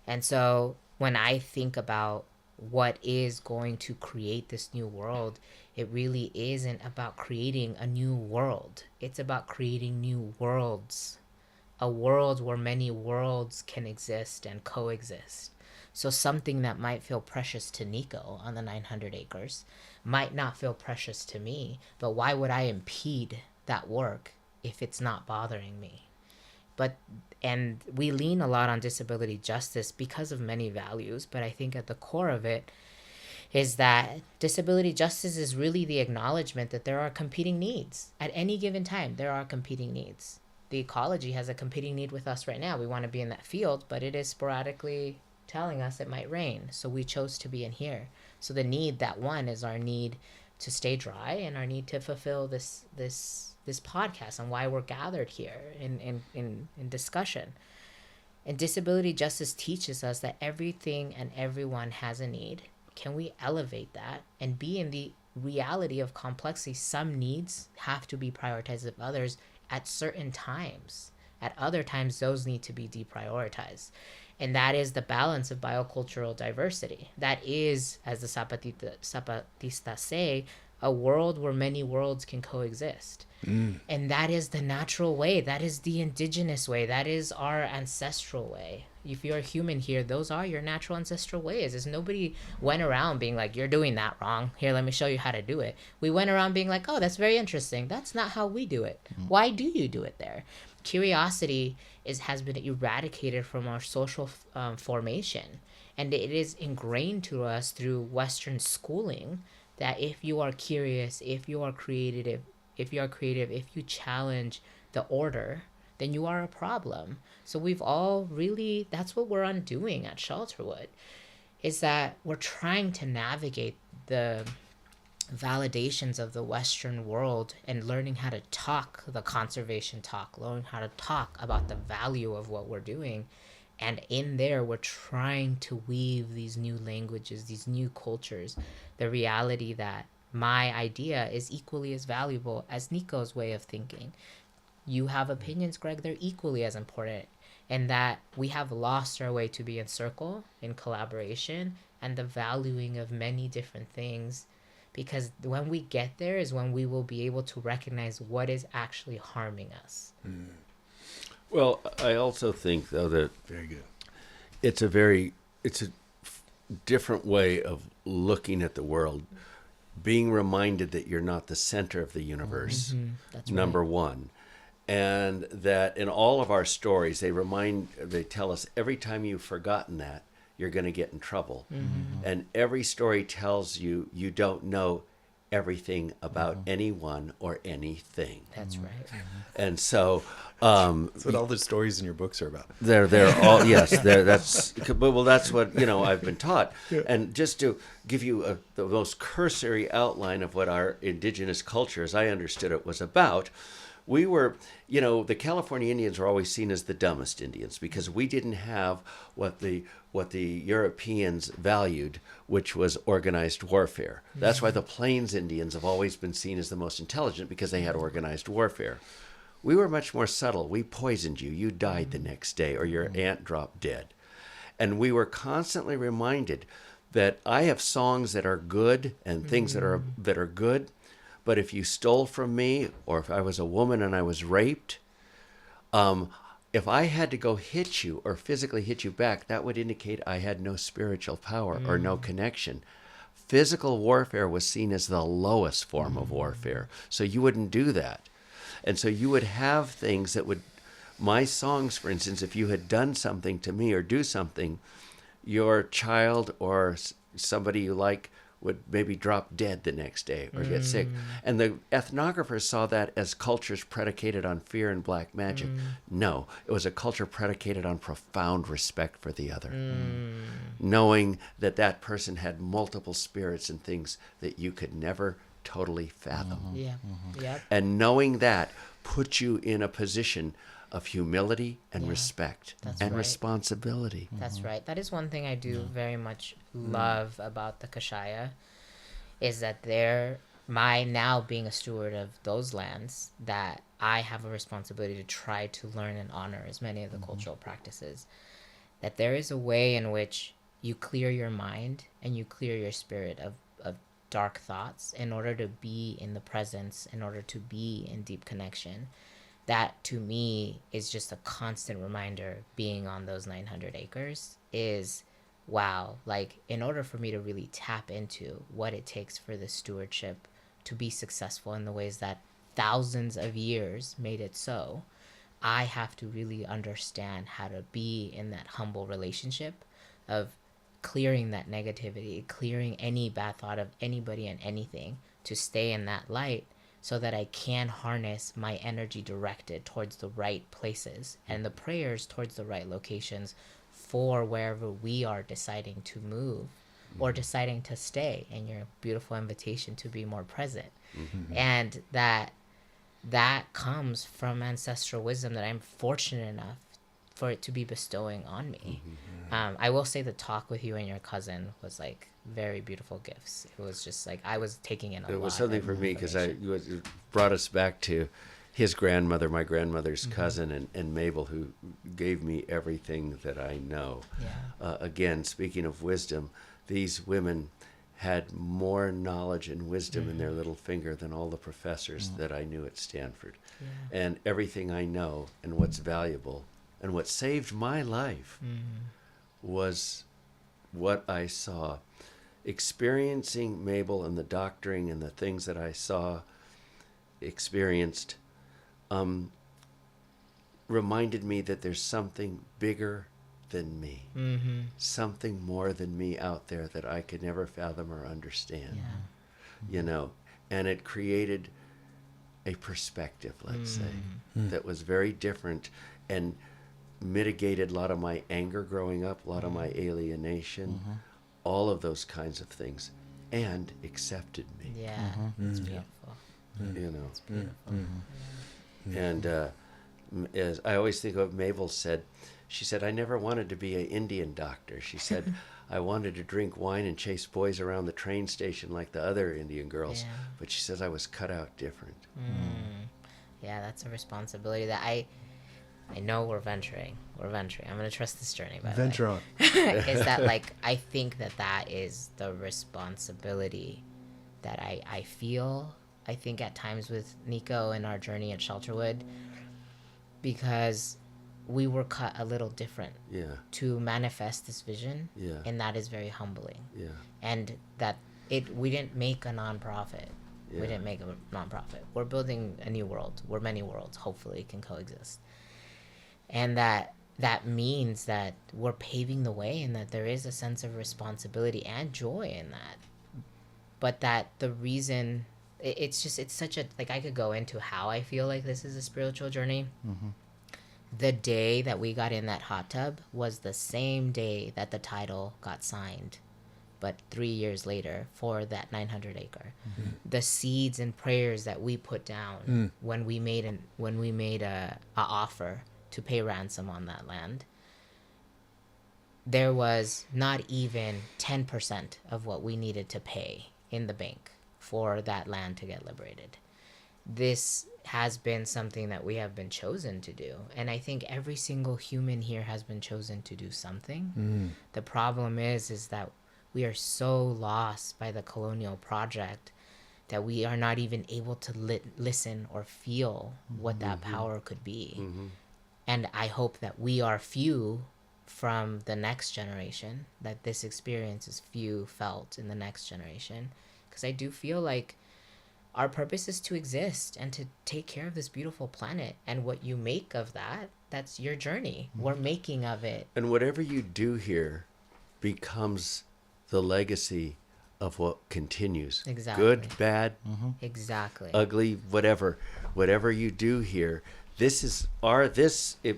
And so when I think about what is going to create this new world, it really isn't about creating a new world. It's about creating new worlds. A world where many worlds can exist and coexist. So something that might feel precious to Nico on the 900 acres might not feel precious to me, but why would I impede that work if it's not bothering me? And we lean a lot on disability justice because of many values, but I think at the core of it is that disability justice is really the acknowledgement that there are competing needs. At any given time, there are competing needs. The ecology has a competing need with us right now. We want to be in that field, but it is sporadically telling us it might rain, so we chose to be in here. So the need, that one, is our need to stay dry and our need to fulfill this podcast and why we're gathered here in discussion. And disability justice teaches us that everything and everyone has a need. Can we elevate that and be in the reality of complexity? Some needs have to be prioritized of others at certain times. At other times, those need to be deprioritized. And that is the balance of biocultural diversity. That is, as the Zapatistas say, a world where many worlds can coexist. And that is the natural way. That is the indigenous way. That is our ancestral way. If you're a human here, those are your natural ancestral ways. As nobody went around being like, you're doing that wrong. Here, let me show you how to do it. We went around being like, oh, that's very interesting. That's not how we do it. Why do you do it there? Curiosity has been eradicated from our social formation. And it is ingrained to us through Western schooling that if you are curious, if you are creative, if you challenge the order, then you are a problem. So we've all really, that's what we're undoing at Shelterwood, is that we're trying to navigate the validations of the Western world and learning how to talk the conservation talk, learning how to talk about the value of what we're doing. And in there, we're trying to weave these new languages, these new cultures, the reality that my idea is equally as valuable as Nico's way of thinking. You have opinions, Greg, they're equally as important. And that we have lost our way to be in circle, in collaboration, and the valuing of many different things. Because when we get there is when we will be able to recognize what is actually harming us. Well, I also think, though, that Very good. it's a different way of looking at the world. Being reminded that you're not the center of the universe, That's number right. one. And that in all of our stories, they tell us every time you've forgotten that, you're going to get in trouble. And every story tells you you don't know everything about anyone or anything. That's right. And so That's what all the stories in your books are about. they're all that's what I've been taught. And just to give you the most cursory outline of what our indigenous culture, as I understood it, was about. We were, the California Indians were always seen as the dumbest Indians because we didn't have what the Europeans valued, which was organized warfare. That's why the Plains Indians have always been seen as the most intelligent, because they had organized warfare. We were much more subtle. We poisoned you. You died the next day, or your aunt dropped dead. And we were constantly reminded that I have songs that are good and things that are good. But if you stole from me, or if I was a woman and I was raped, if I had to go hit you or physically hit you back, that would indicate I had no spiritual power or no connection. Physical warfare was seen as the lowest form of warfare. So you wouldn't do that. And so you would have things that would, my songs, for instance, if you had done something to me or do something, your child or somebody you like would maybe drop dead the next day or get sick. And the ethnographers saw that as cultures predicated on fear and black magic. No, it was a culture predicated on profound respect for the other. Knowing that that person had multiple spirits and things that you could never totally fathom. Yeah. Yep. And knowing that puts you in a position of humility and respect and responsibility. That's right. That is one thing I do very much love about the Kashaya, is that there, my now being a steward of those lands, that I have a responsibility to try to learn and honor as many of the cultural practices, that there is a way in which you clear your mind and you clear your spirit of dark thoughts in order to be in the presence, in order to be in deep connection. That to me is just a constant reminder, being on those 900 acres is, wow, like in order for me to really tap into what it takes for the stewardship to be successful in the ways that thousands of years made it so, I have to really understand how to be in that humble relationship of clearing that negativity, clearing any bad thought of anybody and anything, to stay in that light so that I can harness my energy directed towards the right places and the prayers towards the right locations for wherever we are deciding to move or deciding to stay, and your beautiful invitation to be more present. And that comes from ancestral wisdom that I'm fortunate enough for it to be bestowing on me. I will say the talk with you and your cousin was like very beautiful gifts. It was just like I was taking in a lot. It was something of for me because information. it brought us back to his grandmother, my grandmother's cousin, and Mabel, who gave me everything that I know. Yeah. Again, speaking of wisdom, these women had more knowledge and wisdom in their little finger than all the professors that I knew at Stanford. Yeah. And everything I know and what's valuable and what saved my life was what I saw. Experiencing Mabel and the doctoring and the things that I saw, experienced, reminded me that there's something bigger than me, something more than me out there that I could never fathom or understand, you know, and it created a perspective, let's say, that was very different and mitigated a lot of my anger growing up, a lot of my alienation, all of those kinds of things, and accepted me. Yeah. It's beautiful. You know. It's beautiful. And as I always think of Mabel said, she said, I never wanted to be an Indian doctor. She said, I wanted to drink wine and chase boys around the train station like the other Indian girls. Yeah. But she says I was cut out different. Yeah, that's a responsibility that I know we're venturing. I'm going to trust this journey, by the way. Venture on. Is that like, I think that is the responsibility that I feel, I think at times with Nico and our journey at Shelterwood, because we were cut a little different Yeah. to manifest this vision. Yeah. And that is very humbling. Yeah. And that we didn't make a nonprofit. Yeah. We didn't make a nonprofit. We're building a new world where many worlds hopefully can coexist. And that means that we're paving the way, and that there is a sense of responsibility and joy in that. But that the reason, it's such a, like, I could go into how I feel like this is a spiritual journey. The day that we got in that hot tub was the same day that the title got signed, but 3 years later for that 900 acre. The seeds and prayers that we put down when we made a offer to pay ransom on that land, there was not even 10% of what we needed to pay in the bank for that land to get liberated. This has been something that we have been chosen to do, and I think every single human here has been chosen to do something. The problem is that we are so lost by the colonial project that we are not even able to listen or feel what that power could be. And I hope that we are few from the next generation, that this experience is few felt in the next generation, because I do feel like our purpose is to exist and to take care of this beautiful planet, and what you make of that, that's your journey. We're making of it. And whatever you do here becomes the legacy of what continues. Exactly. Good, bad, Exactly. ugly, whatever you do here, this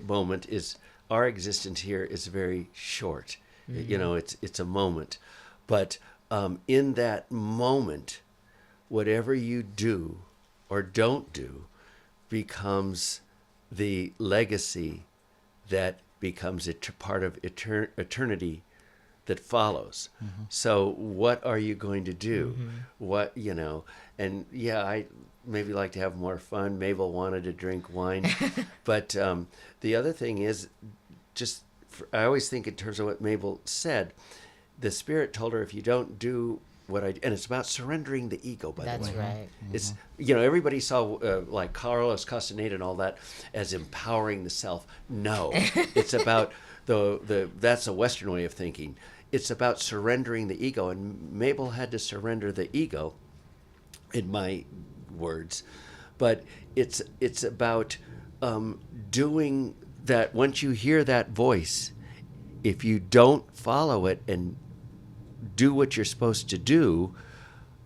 moment is, our existence here is very short. You know, it's a moment, but in that moment, whatever you do or don't do becomes the legacy that becomes part of eternity that follows. So what are you going to do? What, and yeah, I maybe like to have more fun. Mabel wanted to drink wine. But the other thing is I always think in terms of what Mabel said, the Spirit told her, if you don't do what and it's about surrendering the ego, by the way. That's right. It's, everybody saw like Carlos Castaneda and all that as empowering the self. No, it's about that's a Western way of thinking. It's about surrendering the ego, and Mabel had to surrender the ego, in my words, but it's about doing that. Once you hear that voice, if you don't follow it and do what you're supposed to do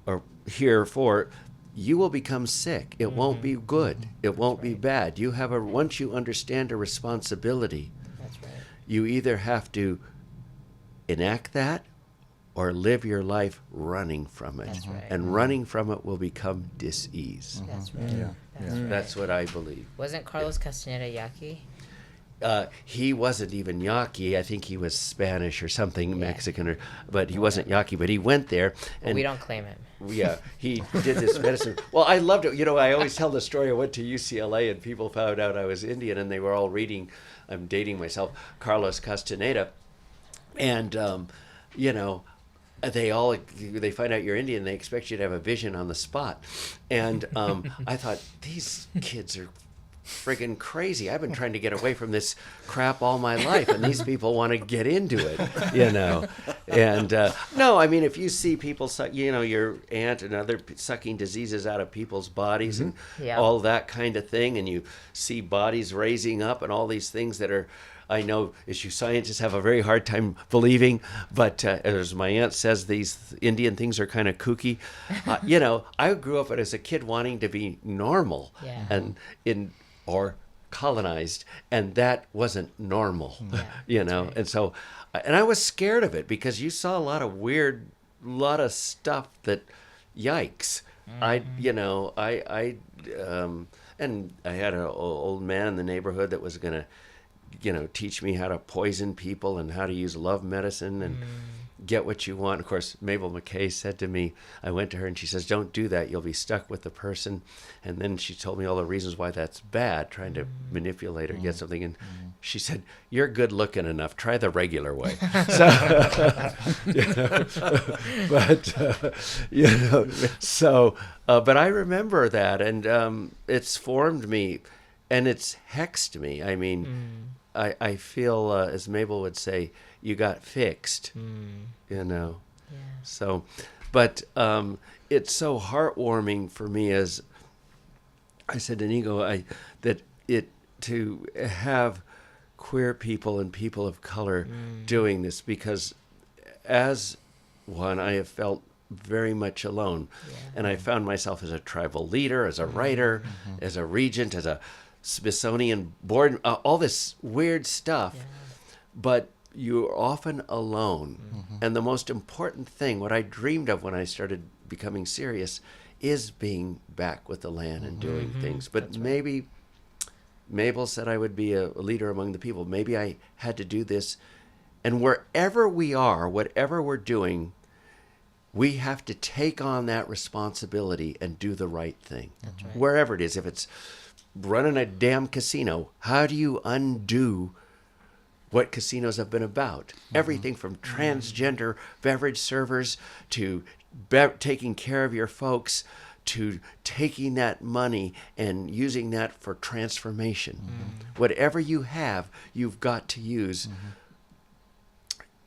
or here for, you will become sick. It won't be good. It won't be bad. You have once you understand a responsibility, That's right. you either have to enact that or live your life running from it. That's right. And running from it will become dis-ease. That's right. Yeah. That's right. That's what I believe. Wasn't Carlos Castaneda Yaqui? He wasn't even Yaqui. I think he was Spanish or something, Yeah. Mexican, but he wasn't Yaqui. But he went there, and We don't claim him. yeah, he did this medicine. Well, I loved it. I always tell the story. I went to UCLA, and people found out I was Indian, and they were all reading. I'm dating myself, Carlos Castaneda, and they find out you're Indian. They expect you to have a vision on the spot, and I thought, these kids are friggin' crazy. I've been trying to get away from this crap all my life, and these people want to get into it, And no, I mean, if you see people suck, your aunt and other sucking diseases out of people's bodies and Yeah. all that kind of thing, and you see bodies raising up and all these things that are, I know issue scientists have a very hard time believing, but as my aunt says, these Indian things are kind of kooky. I grew up as a kid wanting to be normal, Yeah. or colonized, and that wasn't normal, Yeah, right. And so, and I was scared of it because you saw a lot of stuff that, yikes. And I had an old man in the neighborhood that was gonna, teach me how to poison people and how to use love medicine and get what you want. Of course, Mabel McKay said to me, I went to her and she says, don't do that. You'll be stuck with the person. And then she told me all the reasons why that's bad, trying to manipulate or get something. And she said, you're good looking enough. Try the regular way. But I remember that, and it's formed me, and it's hexed me. I mean, I feel, as Mabel would say, you got fixed, Yeah. So, but it's so heartwarming for me, as I said to Nico, to have queer people and people of color doing this, because as one, I have felt very much alone. Yeah. And I found myself as a tribal leader, as a writer, as a regent, as a Smithsonian board, all this weird stuff. Yeah. But you're often alone. And the most important thing, what I dreamed of when I started becoming serious, is being back with the land and doing things. But maybe Mabel said I would be a leader among the people. Maybe I had to do this. And wherever we are, whatever we're doing, we have to take on that responsibility and do the right thing. That's right. Wherever it is. If it's running a damn casino, how do you undo what casinos have been about? Everything from transgender beverage servers to taking care of your folks, to taking that money and using that for transformation. Whatever you have, you've got to use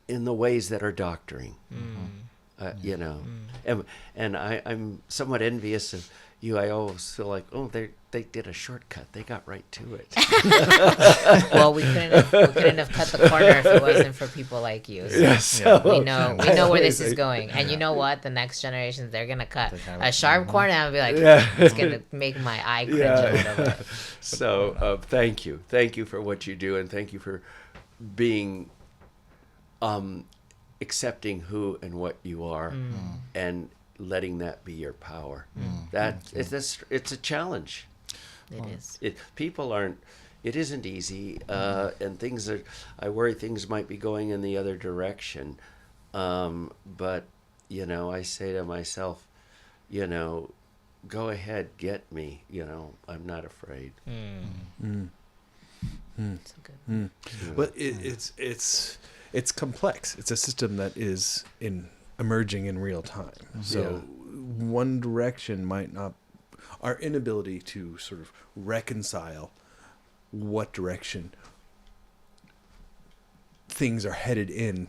in the ways that are doctoring. And I'm somewhat envious of you. I always feel like, they did a shortcut. They got right to it. Well, we couldn't have cut the corner if it wasn't for people like you. So Yes. we know where this is going. And you know what? The next generations, they're gonna cut a sharp corner and be like, it's gonna make my eye cringe a little bit. So thank you. Thank you for what you do, and thank you for being accepting who and what you are and letting that be your power. It's a challenge. It is. It isn't easy, and I worry things might be going in the other direction, But, I say to myself, go ahead, get me, I'm not afraid. That's good. But it's complex. It's a system that is emerging in real time. So one direction might not. Our inability to sort of reconcile what direction things are headed in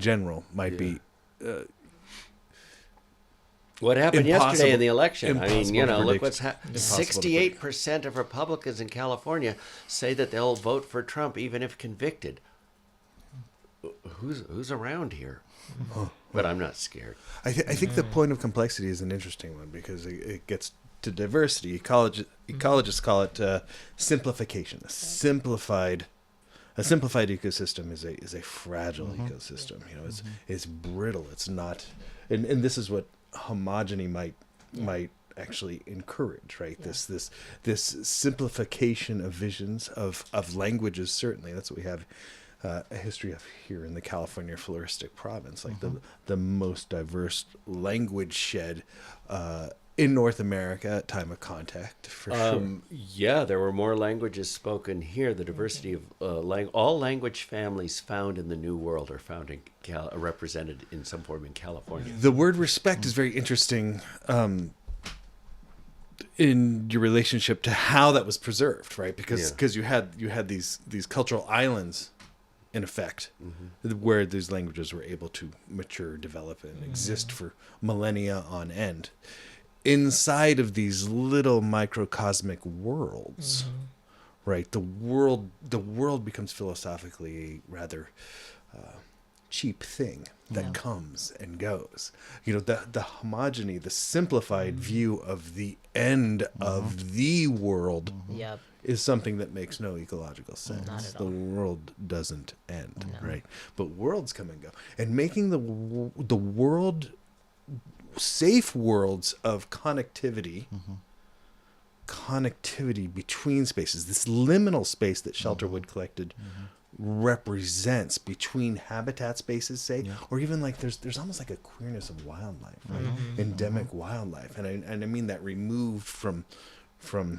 general might be. What happened yesterday in the election? Impossible to look predict. what's happened. 68% of Republicans in California say that they'll vote for Trump even if convicted. Who's around here? But I'm not scared. I think the point of complexity is an interesting one because it gets to diversity. Ecologists call it simplification. A simplified ecosystem is a fragile ecosystem. It's brittle. It's not, and this is what homogeny might actually encourage, right? This simplification of visions of languages. Certainly, that's what we have. A history of here in the California floristic province, like the most diverse language shed in North America at time of contact, for sure. Yeah, there were more languages spoken here. The diversity of all language families found in the New World are found in represented in some form in California. The word respect is very interesting in your relationship to how that was preserved, right? Because you had these cultural islands in effect, where these languages were able to mature, develop, and exist for millennia on end inside of these little microcosmic worlds, right? The world becomes philosophically a rather cheap thing that comes and goes. The homogeny, the simplified view of the end of the world is something that makes no ecological sense. Not at The all. world doesn't end, right? But worlds come and go. And making the world safe worlds of connectivity between spaces, this liminal space that Shelterwood collected represents between habitat spaces, say, or even like there's almost like a queerness of wildlife, right? Endemic wildlife, and I mean that removed from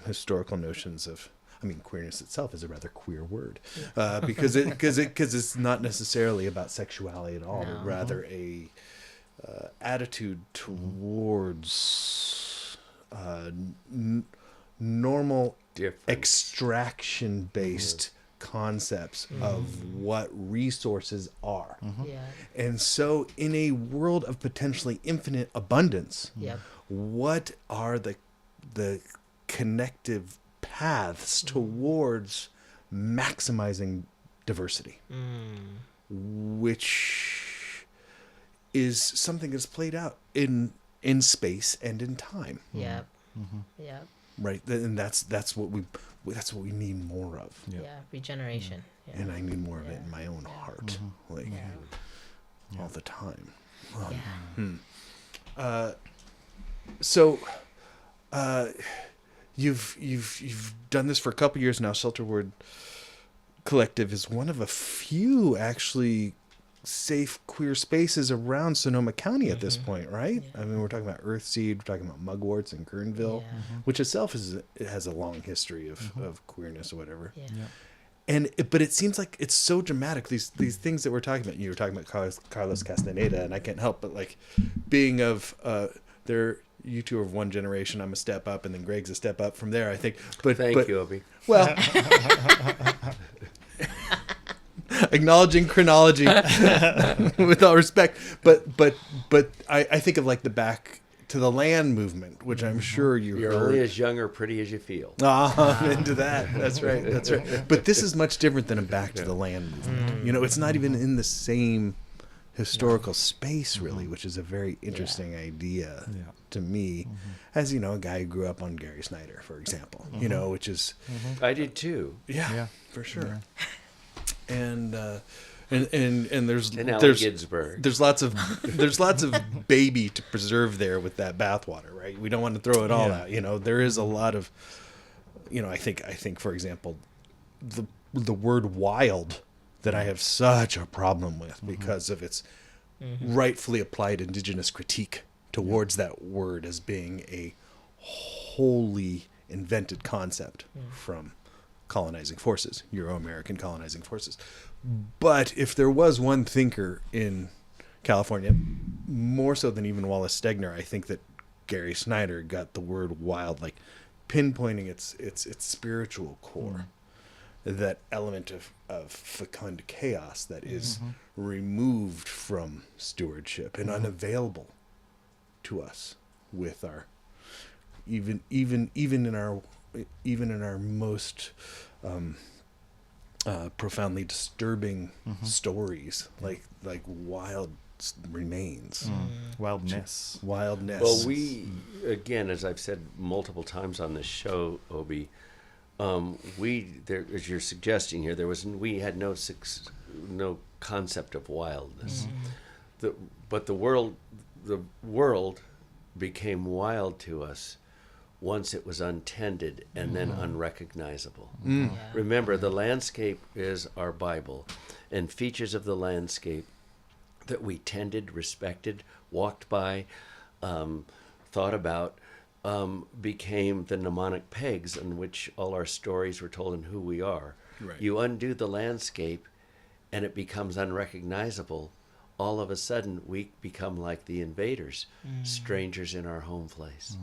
historical notions of. I mean, queerness itself is a rather queer word, because it's not necessarily about sexuality at all, but rather a attitude towards normal Difference. extraction-based concepts of what resources are. And so in a world of potentially infinite abundance, what are the connective paths towards maximizing diversity, which is something that's played out in space and in time. Right, and that's what we need more of. Regeneration. And I need more of it in my own heart, all the time. So, you've done this for a couple years now. Shelterwood Collective is one of a few actually safe queer spaces around Sonoma County at this point, right? I mean, we're talking about Earthseed, we're talking about Mugworts in Kernville, which itself has a long history of queerness or whatever. But it seems like it's so dramatic. These things that we're talking about. You were talking about Carlos Castaneda, and I can't help but like being of you two are of one generation. I'm a step up, and then Greg's a step up from there, I think. But Thank you, Obi. Well, acknowledging chronology with all respect, but I think of like the Back to the Land movement, which I'm sure You're heard. only as young or pretty as you feel. I'm into that. That's right. But this is much different than a Back to the Land movement. It's not even in the same historical space, really, which is a very interesting idea to me. As a guy who grew up on Gary Snyder, for example, which is I did too. for sure. And there's And Allen there's Ginsberg. there's lots of baby to preserve there with that bathwater, right? We don't want to throw it all out. There is a lot of, I think for example, the word wild that I have such a problem with because of its rightfully applied indigenous critique towards that word as being a wholly invented concept from colonizing forces, Euro-American colonizing forces. But if there was one thinker in California, more so than even Wallace Stegner, I think that Gary Snyder got the word wild, like pinpointing its spiritual core, that element of fecund chaos that is removed from stewardship and unavailable to us with our even in our most profoundly disturbing stories, like wild remains, Wildness. wildness. Well, we, again, as I've said multiple times on this show, Obi, as you're suggesting here, we had no concept of wildness. But the world became wild to us once it was untended and then unrecognizable. Yeah. Remember, the landscape is our Bible, and features of the landscape that we tended, respected, walked by, thought about, became the mnemonic pegs on which all our stories were told and who we are. Right. You undo the landscape and it becomes unrecognizable. All of a sudden, we become like the invaders, strangers in our home place.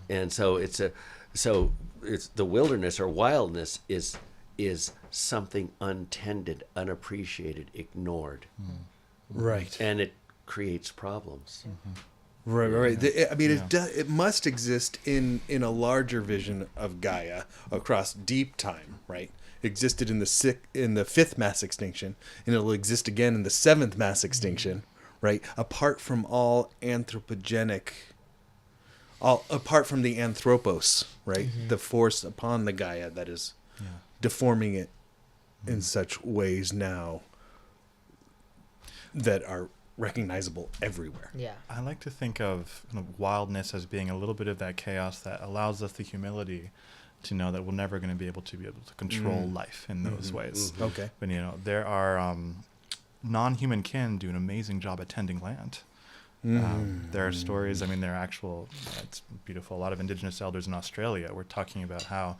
And so it's the wilderness or wildness is something untended, unappreciated, ignored, Right. and it creates problems. Right. It must exist in a larger vision of Gaia across deep time, right? Existed in the fifth mass extinction, and it'll exist again in the seventh mass extinction, right? Apart from all anthropogenic, apart from the anthropos, right? The force upon the Gaia that is deforming it in such ways now that are recognizable everywhere. Yeah. I like to think of wildness as being a little bit of that chaos that allows us the humility to know that we're never going to be able to control life in those ways. Okay. But there are non-human kin do an amazing job at tending land. There are stories. There are actual. It's beautiful. A lot of indigenous elders in Australia were talking about how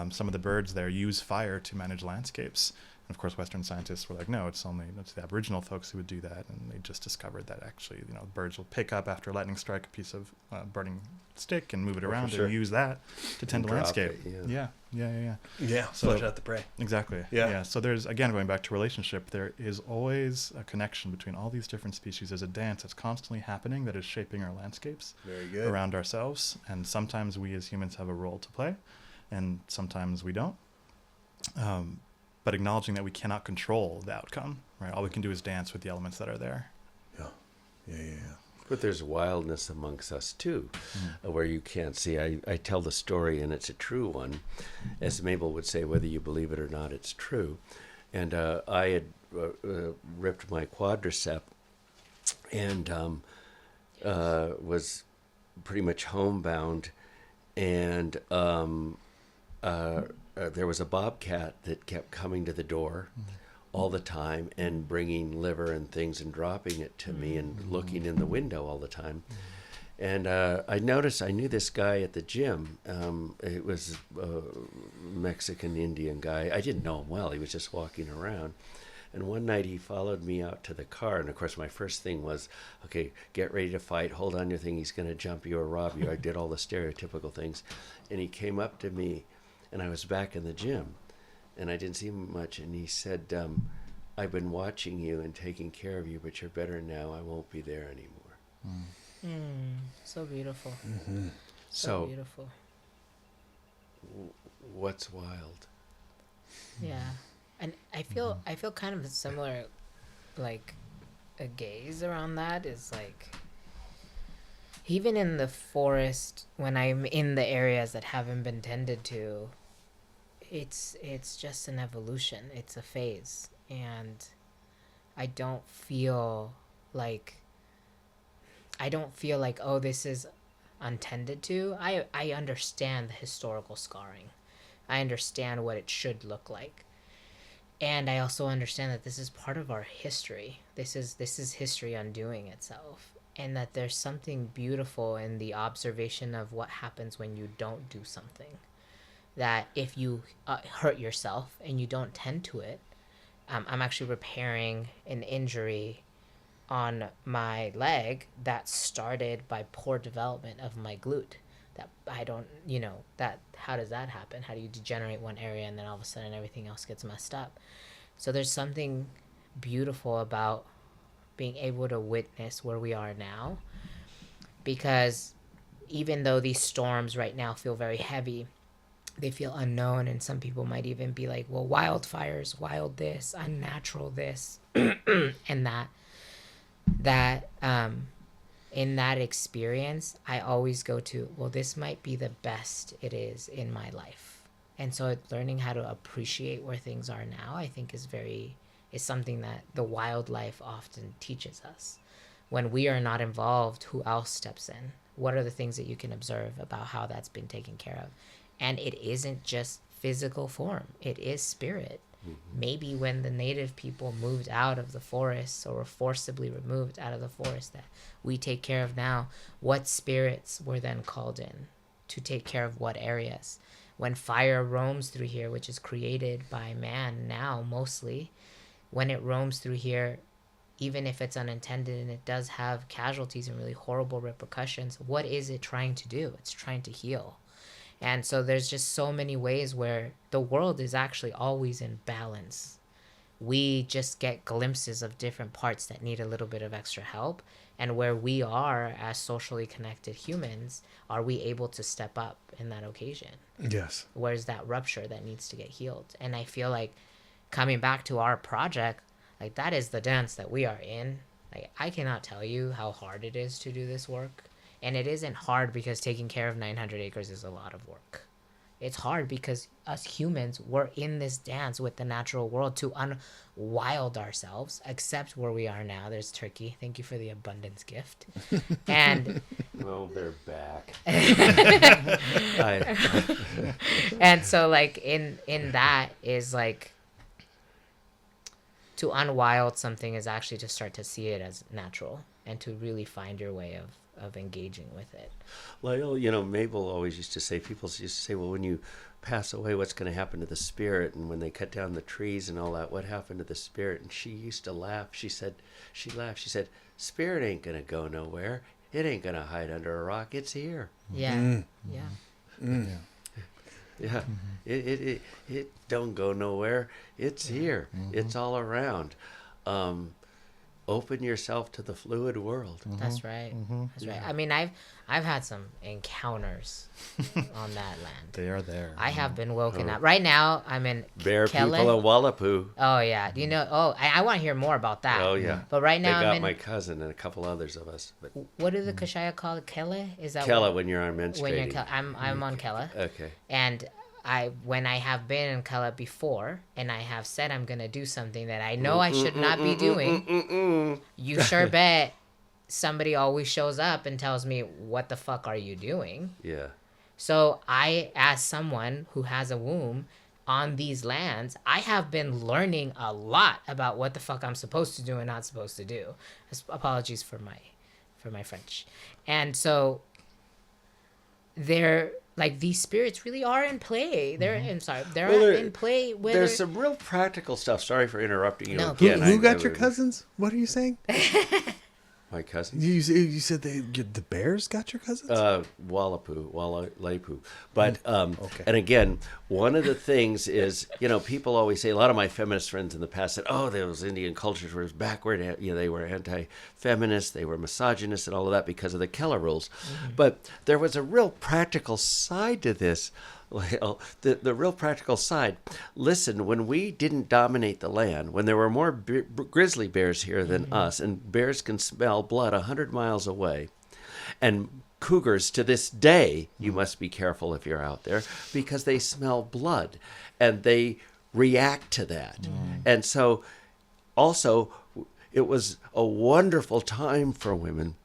some of the birds there use fire to manage landscapes. And of course, Western scientists were like, no, it's the Aboriginal folks who would do that. And they just discovered that actually, birds will pick up after a lightning strike a piece of burning stick and move it around and use that to tend the landscape. Yeah. Yeah. So- Flush out the prey. Exactly. Yeah. So there's, again, going back to relationship, there is always a connection between all these different species. There's a dance that's constantly happening that is shaping our landscapes Very good. around ourselves. And sometimes we as humans have a role to play, and sometimes we don't. But acknowledging that we cannot control the outcome, right? All we can do is dance with the elements that are there. Yeah. But there's wildness amongst us too, where you can't see. I tell the story, and it's a true one. As Mabel would say, whether you believe it or not, it's true. And I had ripped my quadricep and was pretty much homebound. And there was a bobcat that kept coming to the door all the time and bringing liver and things and dropping it to me and looking in the window all the time. And I noticed, I knew this guy at the gym. It was a Mexican Indian guy. I didn't know him well. He was just walking around. And one night he followed me out to the car. And of course, my first thing was, okay, get ready to fight. Hold on your thing. He's going to jump you or rob you. I did all the stereotypical things. And he came up to me, and I was back in the gym. And I didn't see him much. And he said, I've been watching you and taking care of you, but you're better now. I won't be there anymore. So beautiful. So Beautiful. What's wild? Yeah. And I feel kind of similar, like a gaze around that is like, even in the forest, when I'm in the areas that haven't been tended to, it's just an evolution. It's a phase. And I don't feel like, oh, this is untended to. I understand the historical scarring. I understand what it should look like. And I also understand that this is part of our history. This is history undoing itself, and that there's something beautiful in the observation of what happens when you don't do something. That if you hurt yourself and you don't tend to it, I'm actually repairing an injury on my leg that started by poor development of my glute. That I don't, that how does that happen? How do you degenerate one area and then all of a sudden everything else gets messed up? So there's something beautiful about being able to witness where we are now, because even though these storms right now feel very heavy, they feel unknown, and some people might even be like, well, wildfires, wild this, unnatural this, and that in that experience, I always go to, well, this might be the best it is in my life. And so learning how to appreciate where things are now, I think is something that the wildlife often teaches us. When we are not involved, who else steps in? What are the things that you can observe about how that's been taken care of? And it isn't just physical form, it is spirit. Maybe when the native people moved out of the forests, or were forcibly removed out of the forest that we take care of now, what spirits were then called in to take care of what areas? When fire roams through here, which is created by man now mostly, when it roams through here, even if it's unintended and it does have casualties and really horrible repercussions, what is it trying to do? It's trying to heal. And so there's just so many ways where the world is actually always in balance. We just get glimpses of different parts that need a little bit of extra help. And where we are as socially connected humans, are we able to step up in that occasion? Yes. Where's that rupture that needs to get healed? And I feel like coming back to our project, like that is the dance that we are in. Like I cannot tell you how hard it is to do this work. And it isn't hard because taking care of 900 acres is a lot of work. It's hard because us humans, we're in this dance with the natural world to unwild ourselves, accept where we are now. There's Turkey. Thank you for the abundance gift. And Well, they're back. and so like in that is like, to unwild something is actually to start to see it as natural and to really find your way of engaging with it. Well, Mabel always used to say, people used to say, well, when you pass away, what's going to happen to the spirit? And when they cut down the trees and all that, what happened to the spirit? And she used to laugh. She laughed. She said, spirit ain't going to go nowhere. It ain't going to hide under a rock. It's here. Yeah. Yeah. Yeah. It don't go nowhere. It's here. It's all around. Open yourself to the fluid world. That's right. That's right. I mean, I've had some encounters on that land. They are there. I have been woken up. Right now, I'm in Bear Kele. people in Wallapoo. Oh yeah. Do you know? Oh, I want to hear more about that. Oh yeah. But right now, they got I'm in. my cousin and a couple others of us. But What do the Kashaya call it? Kele? Is that Kela what- when you're on when menstruating. you're I'm on Kele. Okay. And when I have been in Kala before, and I have said I'm gonna do something that I know I should not be doing, you sure bet somebody always shows up and tells me, "What the fuck are you doing?" Yeah. So I, as someone who has a womb on these lands, I have been learning a lot about what the fuck I'm supposed to do and not supposed to do. Apologies for my French. And so like these spirits really are in play. They're in play. Whether... There's some real practical stuff. Sorry for interrupting you No. again. Who got your cousins? What are you saying? My cousins? You said the bears got your cousins? Wallapoo. But, okay. And again, one of the things is, people always say, a lot of my feminist friends in the past said, oh, those Indian cultures were backward. They were anti-feminist, they were misogynist and all of that because of the Keller rules. But there was a real practical side to this. Well, the real practical side. Listen, when we didn't dominate the land, when there were more grizzly bears here than us, and bears can smell blood 100 miles away, and cougars to this day, you must be careful if you're out there, because they smell blood, and they react to that. And so, also, it was a wonderful time for women,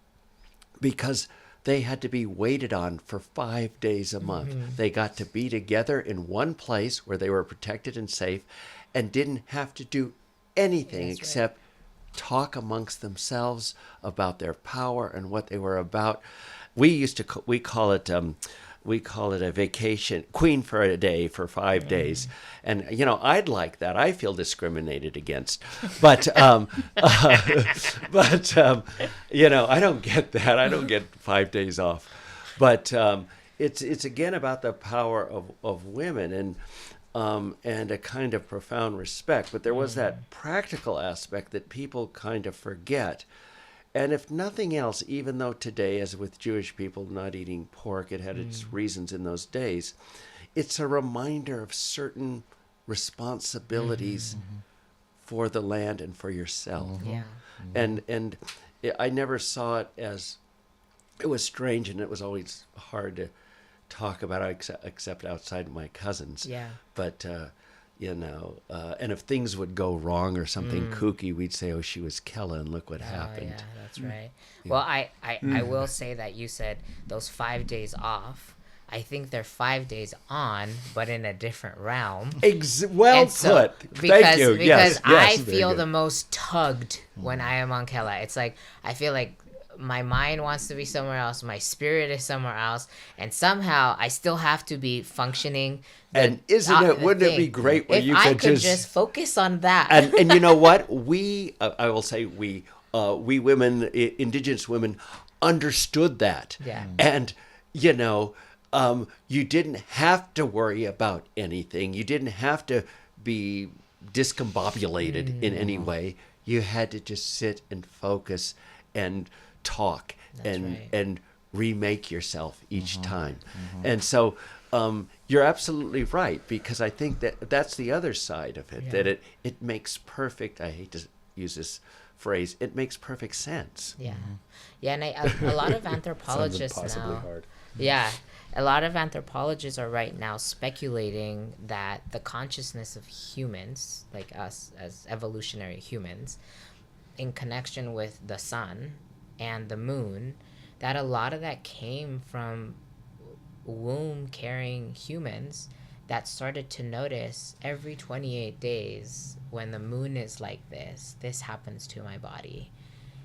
because they had to be waited on for 5 days a month. They got to be together in one place where they were protected and safe and didn't have to do anything That's right. except talk amongst themselves about their power and what they were about. We call it a vacation, queen for a day for 5 days. And, I'd like that. I feel discriminated against. But, I don't get that. I don't get 5 days off. But it's again about the power of women and a kind of profound respect. But there was that practical aspect that people kind of forget. And if nothing else, even though today, as with Jewish people not eating pork, it had its reasons in those days, it's a reminder of certain responsibilities for the land and for yourself. Yeah. And I never saw it as, it was strange, and it was always hard to talk about except outside my cousins. Yeah. But and if things would go wrong or something kooky, we'd say, "Oh, she was Kella, and look what happened." Yeah, that's right. Well, I will say that you said those 5 days off. I think they're 5 days on, but in a different realm. Well And so- put. Because, Thank you. Because I very feel good. the most tugged when I am on Kela. It's like I feel like my mind wants to be somewhere else, my spirit is somewhere else, and somehow I still have to be functioning. And wouldn't it be great when if you I could just focus on that? and you know what? I will say we women, indigenous women, understood that. Yeah. And you didn't have to worry about anything. You didn't have to be discombobulated in any way. You had to just sit and focus and talk right. and remake yourself each time. And so you're absolutely right, because I think that's the other side of it, that it makes perfect, I hate to use this phrase, it makes perfect sense. Yeah. Yeah, and a lot of anthropologists impossibly now. hard. Yeah. A lot of anthropologists are right now speculating that the consciousness of humans, like us as evolutionary humans, in connection with the sun and the moon, that a lot of that came from womb-carrying humans that started to notice every 28 days when the moon is like this happens to my body.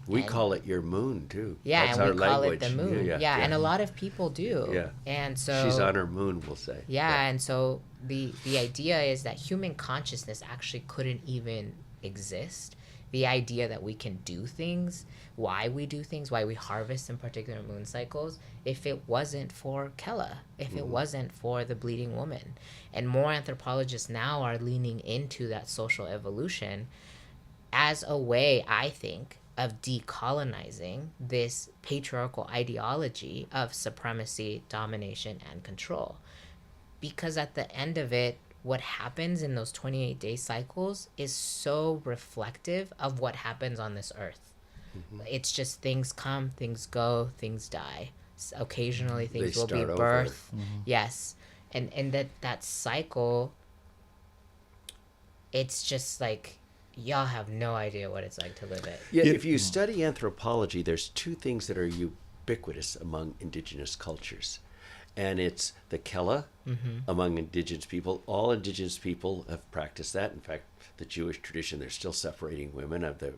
We And- call it your moon too. Yeah, That's and our we call language. it the moon. Yeah, and a yeah. lot of people do. Yeah. And so She's on her moon, we'll say. Yeah, and so the idea is that human consciousness actually couldn't even exist. The idea that we can do things, why we do things, why we harvest in particular moon cycles, if it wasn't for Kella, if it wasn't for the bleeding woman. And more anthropologists now are leaning into that social evolution as a way, I think, of decolonizing this patriarchal ideology of supremacy, domination, and control. Because at the end of it, what happens in those 28-day cycles is so reflective of what happens on this earth. It's just things come, things go, things die. Occasionally things They will be start over. birth. Yes. And that cycle, it's just like, y'all have no idea what it's like to live it. Yeah, if you study anthropology, there's two things that are ubiquitous among indigenous cultures. And it's the Kella among indigenous people. All indigenous people have practiced that. In fact, the Jewish tradition, they're still separating women of the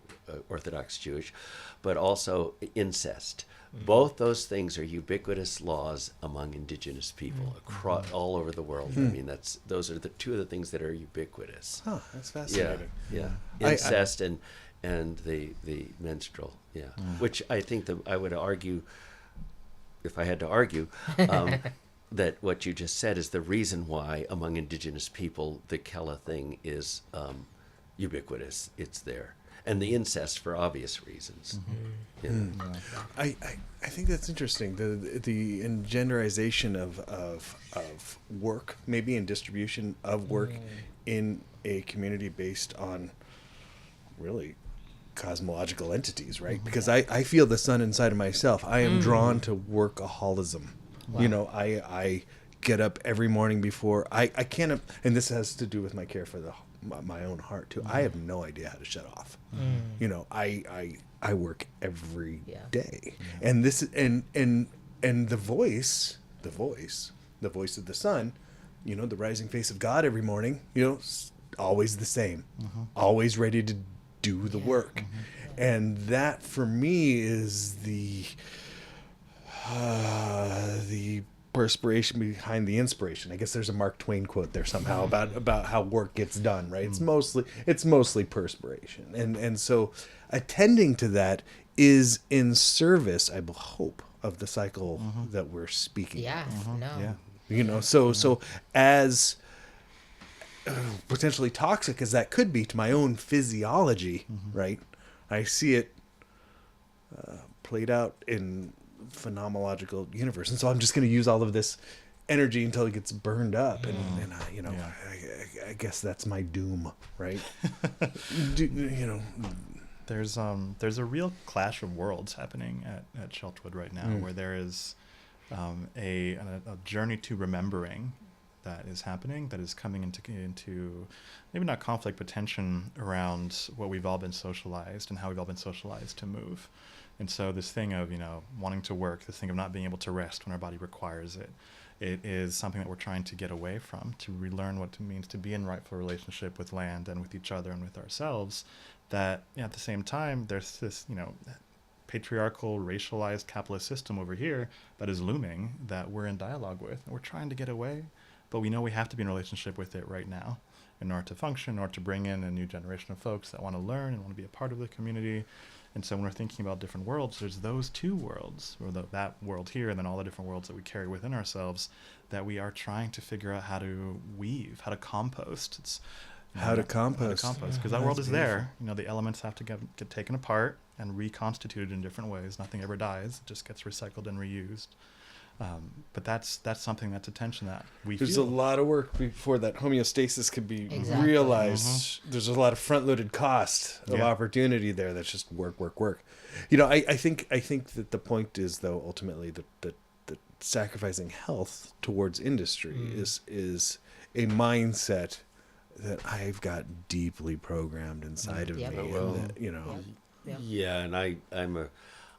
Orthodox Jewish, but also incest. Both those things are ubiquitous laws among indigenous people across all over the world. I mean, those are the two of the things that are ubiquitous. Huh, that's Yeah, fascinating. yeah. I- Incest and the menstrual. Yeah, which I think that I would argue, if I had to argue, that what you just said is the reason why among indigenous people the Kella thing is ubiquitous. It's there, and the incest for obvious reasons. Yeah. I think that's interesting. The engenderization of work, maybe in distribution of work in a community based on really cosmological entities, right? Because I feel the sun inside of myself. I am drawn to workaholism. Wow. You know, I get up every morning before I can't, and this has to do with my care for my own heart too. I have no idea how to shut off. You know, I work every day, and this and and the voice of the sun, the rising face of God every morning, always the same, always ready to do the work. And that for me is the perspiration behind the inspiration. I guess there's a Mark Twain quote there somehow about how work gets done, right? It's mostly perspiration. And so attending to that is in service, I hope, of the cycle that we're speaking of. So as potentially toxic as that could be to my own physiology, right? I see it played out in phenomenological universe, and so I'm just going to use all of this energy until it gets burned up, and I guess that's my doom, right? There's a real clash of worlds happening at Shelterwood right now, where there is a journey to remembering that is happening, that is coming into maybe not conflict, but tension around what we've all been socialized and how we've all been socialized to move. And so this thing of, wanting to work, this thing of not being able to rest when our body requires it, it is something that we're trying to get away from, to relearn what it means to be in rightful relationship with land and with each other and with ourselves. That at the same time, there's this, patriarchal, racialized, capitalist system over here that is looming that we're in dialogue with. And we're trying to get away, but we know we have to be in relationship with it right now in order to function, in order to bring in a new generation of folks that want to learn and want to be a part of the community. And so when we're thinking about different worlds, there's those two worlds, or that world here, and then all the different worlds that we carry within ourselves, that we are trying to figure out how to weave, how to compost. It's how to compost, because that world is beautiful. There. The elements have to get taken apart and reconstituted in different ways. Nothing ever dies; it just gets recycled and reused. But that's something that's a tension that we There's feel. a lot of work before that homeostasis could be Exactly. realized. There's a lot of front-loaded cost of opportunity there. That's just work. I think that the point is, though, ultimately that sacrificing health towards industry is a mindset that I've got deeply programmed inside of me. Well, and that, Yeah, and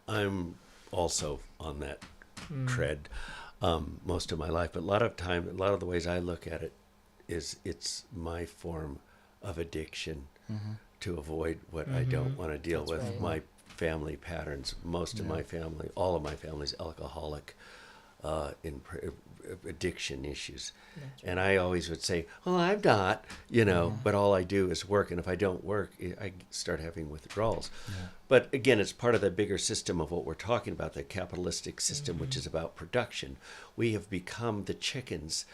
I'm also on that tread most of my life. But a lot of the ways I look at it is it's my form of addiction to avoid what I don't want to deal with. right. My family patterns, most of my family, all of my family's alcoholic, addiction issues. And I always would say, well, I'm not, but all I do is work. And if I don't work, I start having withdrawals. But again, it's part of the bigger system of what we're talking about, the capitalistic system, which is about production. We have become the chickens,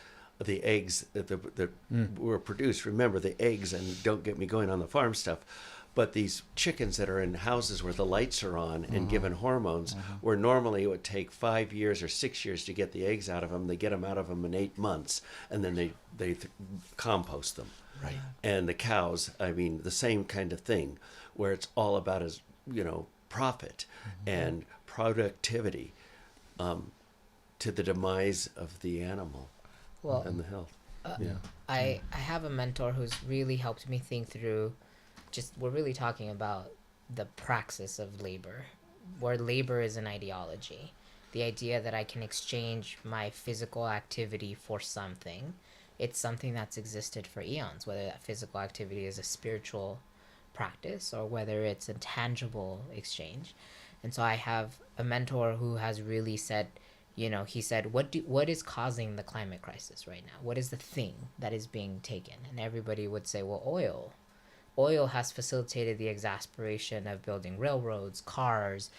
the eggs that were produced. Remember the eggs, and don't get me going on the farm stuff, but these chickens that are in houses where the lights are on and given hormones, where normally it would take 5 years or 6 years to get the eggs out of them, they get them out of them in 8 months, and then they compost them. Right. And the cows, the same kind of thing, where it's all about profit and productivity, to the demise of the animal and the health. I have a mentor who's really helped me think through. We're really talking about the praxis of labor, where labor is an ideology. The idea that I can exchange my physical activity for something. It's something that's existed for eons, whether that physical activity is a spiritual practice or whether it's a tangible exchange. And so I have a mentor who has really said, he said, what is causing the climate crisis right now? What is the thing that is being taken? And everybody would say, well, oil. Oil has facilitated the exasperation of building railroads, cars,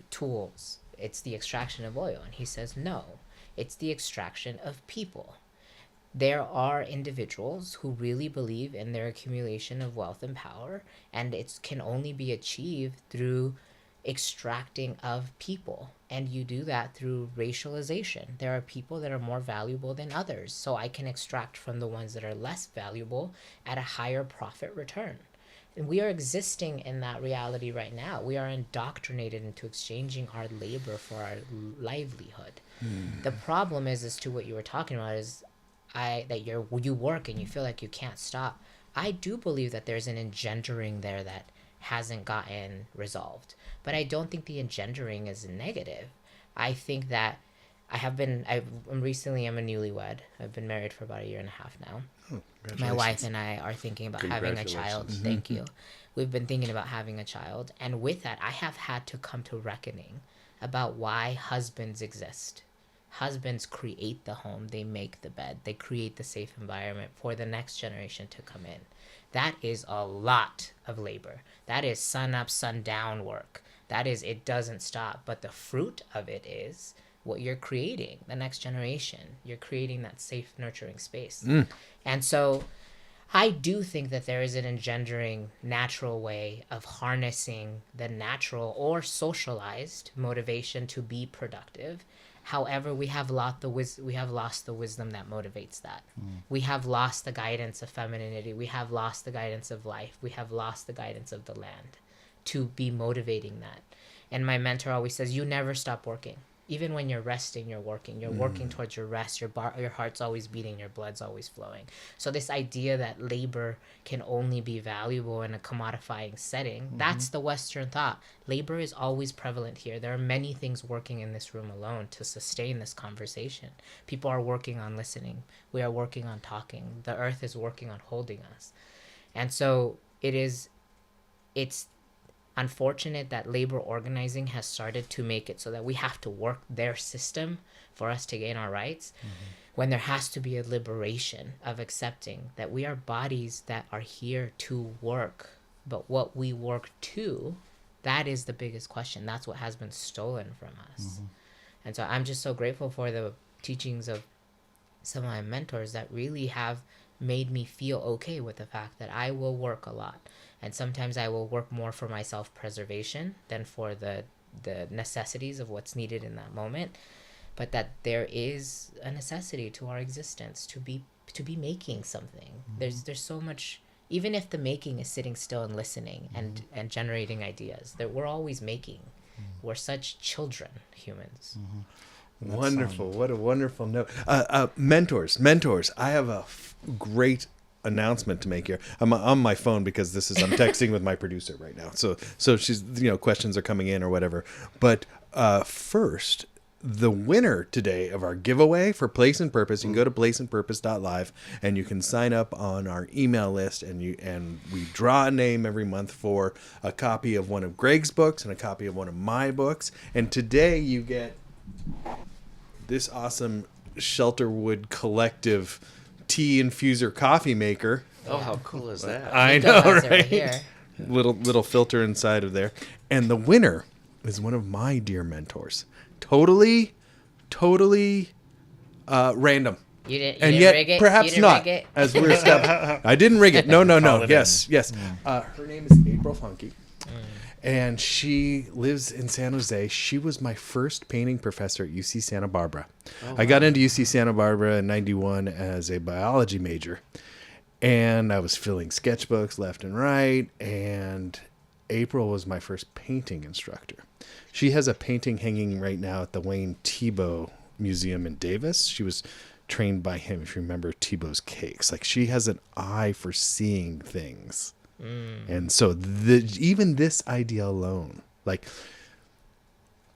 tools. It's the extraction of oil. And he says, no, it's the extraction of people. There are individuals who really believe in their accumulation of wealth and power, and it can only be achieved through extracting of people. And you do that through racialization. There are people that are more valuable than others, so I can extract from the ones that are less valuable at a higher profit return. And we are existing in that reality right now. We are indoctrinated into exchanging our labor for our livelihood. The problem is as to what you were talking about is that you work and you feel like you can't stop. I do believe that there's an engendering there that hasn't gotten resolved. But I don't think the engendering is negative. I think that I'm a newlywed. I've been married for about 1.5 years now. Oh, My wife and I are thinking about having a child. Congratulations. Thank you. We've been thinking about having a child. And with that, I have had to come to reckoning about why husbands exist. Husbands create the home. They make the bed. They create the safe environment for the next generation to come in. That is a lot of labor. That is sun up, sun down work. That is, it doesn't stop. But the fruit of it is what you're creating, the next generation. You're creating that safe, nurturing space. And so I do think that there is an engendering natural way of harnessing the natural or socialized motivation to be productive. However, we have lost the wisdom that motivates that. We have lost the guidance of femininity. We have lost the guidance of life. We have lost the guidance of the land to be motivating that. And my mentor always says, you never stop working. Even when you're resting, you're working. You're working towards your rest. Your heart's always beating. Your blood's always flowing. So this idea that labor can only be valuable in a commodifying setting, that's the Western thought. Labor is always prevalent here. There are many things working in this room alone to sustain this conversation. People are working on listening. We are working on talking. The earth is working on holding us. And so it's unfortunate that labor organizing has started to make it so that we have to work their system for us to gain our rights, when there has to be a liberation of accepting that we are bodies that are here to work, but what we work to, that is the biggest question. That's what has been stolen from us. And so I'm just so grateful for the teachings of some of my mentors that really have made me feel okay with the fact that I will work a lot. And sometimes I will work more for my self-preservation than for the necessities of what's needed in that moment. But that there is a necessity to our existence to be making something. There's so much, even if the making is sitting still and listening and generating ideas, that we're always making. We're such children, humans. Wonderful. What a wonderful note. Mentors. I have a great announcement to make here. I'm on my phone because I'm texting with my producer right now. So she's, questions are coming in or whatever. But first, the winner today of our giveaway for Place and Purpose, you can go to placeandpurpose.live and you can sign up on our email list, and we draw a name every month for a copy of one of Greg's books and a copy of one of my books. And today you get this awesome Shelterwood Collective tea infuser coffee maker. Oh, how cool is that? I Nico know, has it right? here. Little filter inside of there. And the winner is one of my dear mentors. Totally random. You didn't And rig yet, it? perhaps You didn't not. rig it? As we're established. I didn't rig it. No. Call it Yes. Her name is April Funky. And she lives in San Jose. She was my first painting professor at UC Santa Barbara. I got into UC Santa Barbara in 91 as a biology major. And I was filling sketchbooks left and right. And April was my first painting instructor. She has a painting hanging right now at the Wayne Thiebaud Museum in Davis. She was trained by him, if you remember Thiebaud's cakes. Like, she has an eye for seeing things. And so even this idea alone, like,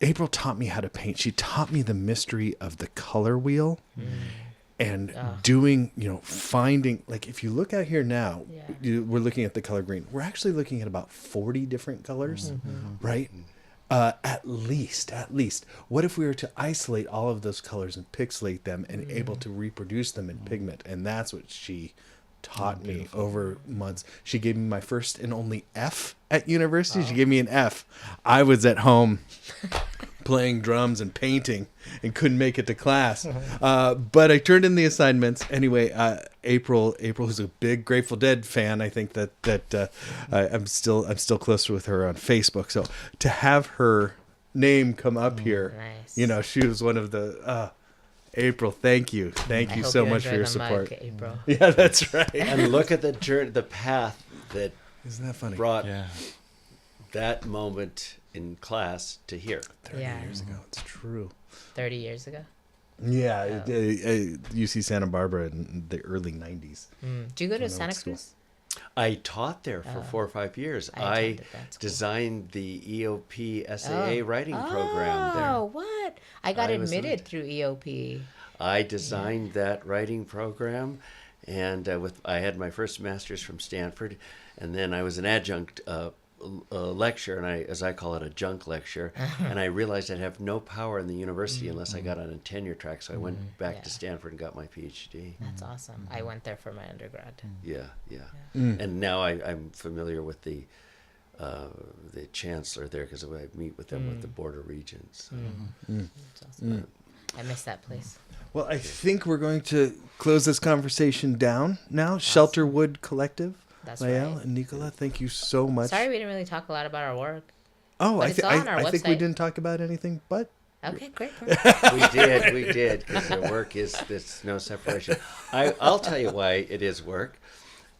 April taught me how to paint. She taught me the mystery of the color wheel and doing, finding, like, if you look out here now, we're looking at the color green. We're actually looking at about 40 different colors, right? At least. What if we were to isolate all of those colors and pixelate them and able to reproduce them in pigment? And that's what she taught me over months. She gave me my first and only F at university. She gave me an F. I was at home playing drums and painting and couldn't make it to class. But I turned in the assignments. Anyway, April, who's a big Grateful Dead fan, I think that I'm still close with her on Facebook. So to have her name come up here, Nice. she was one of the April, thank you so much for your support. Mug, April. Yeah, that's right. And look at the journey, the path that Isn't that funny? brought that moment in class to here. 30 years ago, it's true. 30 years ago? Yeah, UC Santa Barbara in the early 90s. Do you go to know Santa what school. Cruz? I taught there for 4 or 5 years. I I attended that school. designed the EOP SAA writing program there. Oh, what? I got I was admitted right. through EOP. I designed that writing program, and I had my first master's from Stanford, and then I was an adjunct lecture, and as I call it, a junk lecture, and I realized I'd have no power in the university unless I got on a tenure track, so I went back to Stanford and got my PhD. That's awesome. I went there for my undergrad. Yeah. And now I'm familiar with the chancellor there because I meet with them with the Board of Regents. That's awesome. I miss that place. Well, I think we're going to close this conversation down now. Shelterwood Collective. That's Lael right. and Nicola, thank you so much. Sorry we didn't really talk a lot about our work. Oh, But I it's on our think we website. didn't talk about anything but Okay, great. We did, because the work there's no separation. I'll tell you why it is work.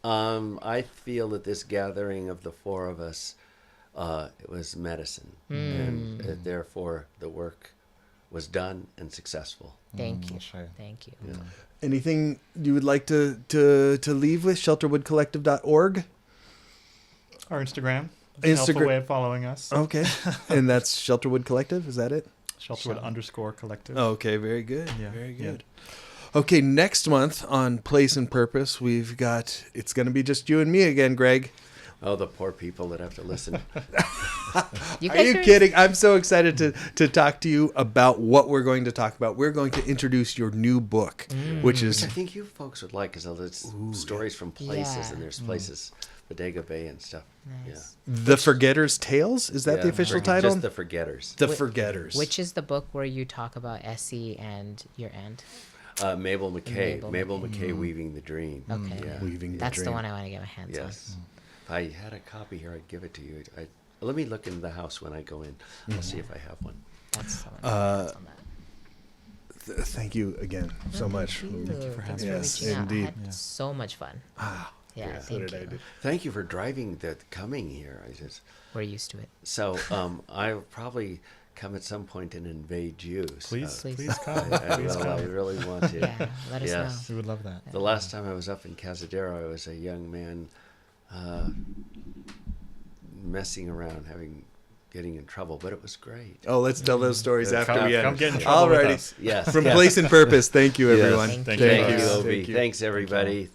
I feel that this gathering of the four of us, it was medicine, and therefore the work was done and successful. Thank you. That's right. Thank you. Yeah. anything you would like to leave with. Shelterwoodcollective.org. Our Instagram. It's a helpful way of following us. Okay. And that's Shelterwood Collective, is that it? Shelterwood_collective. Okay, very good. Yeah, Very yeah. good. Okay, next month on Place and Purpose, it's going to be just you and me again, Greg. Oh, the poor people that have to listen. Are you kidding? I'm so excited to talk to you about what we're going to talk about. We're going to introduce your new book, which is... I think you folks would like, because there's stories from places, Yeah. and there's places, Bodega Bay and stuff. Nice. The Forgetter's Tales? Is that the official title? Just the Forgetters. The Forgetters. Which is the book where you talk about Essie and your aunt? Mabel McKay. Mabel Mabel McKay, Weaving the Dream. Okay. Yeah. Weaving the That's Dream. the one I want to get my hands Yes. If I had a copy here, I'd give it to you. Let me look in the house when I go in. I'll see if I have one. on. That's the one. That's on that. Thank you again so much. Thank you for Thanks having for me. reaching Yes, out. indeed. I Indeed. had so much fun. Yeah, Yeah. thank What did I you. do? Thank you for driving coming here. We're used to it. So I'll probably come at some point and invade you. Please Please. come. I really want to. Yeah, let us Yes. We would love that. The last time I was up in Cazadero, I was a young man messing around, getting in trouble, but it was great. Oh, let's tell those stories after Come- we end. come get in trouble with Alrighty. us. Yes. From yes. Place and Purpose, thank you, Yes. everyone. Thank Thank you. you, Yes. Obi. Thank you. Thanks, everybody.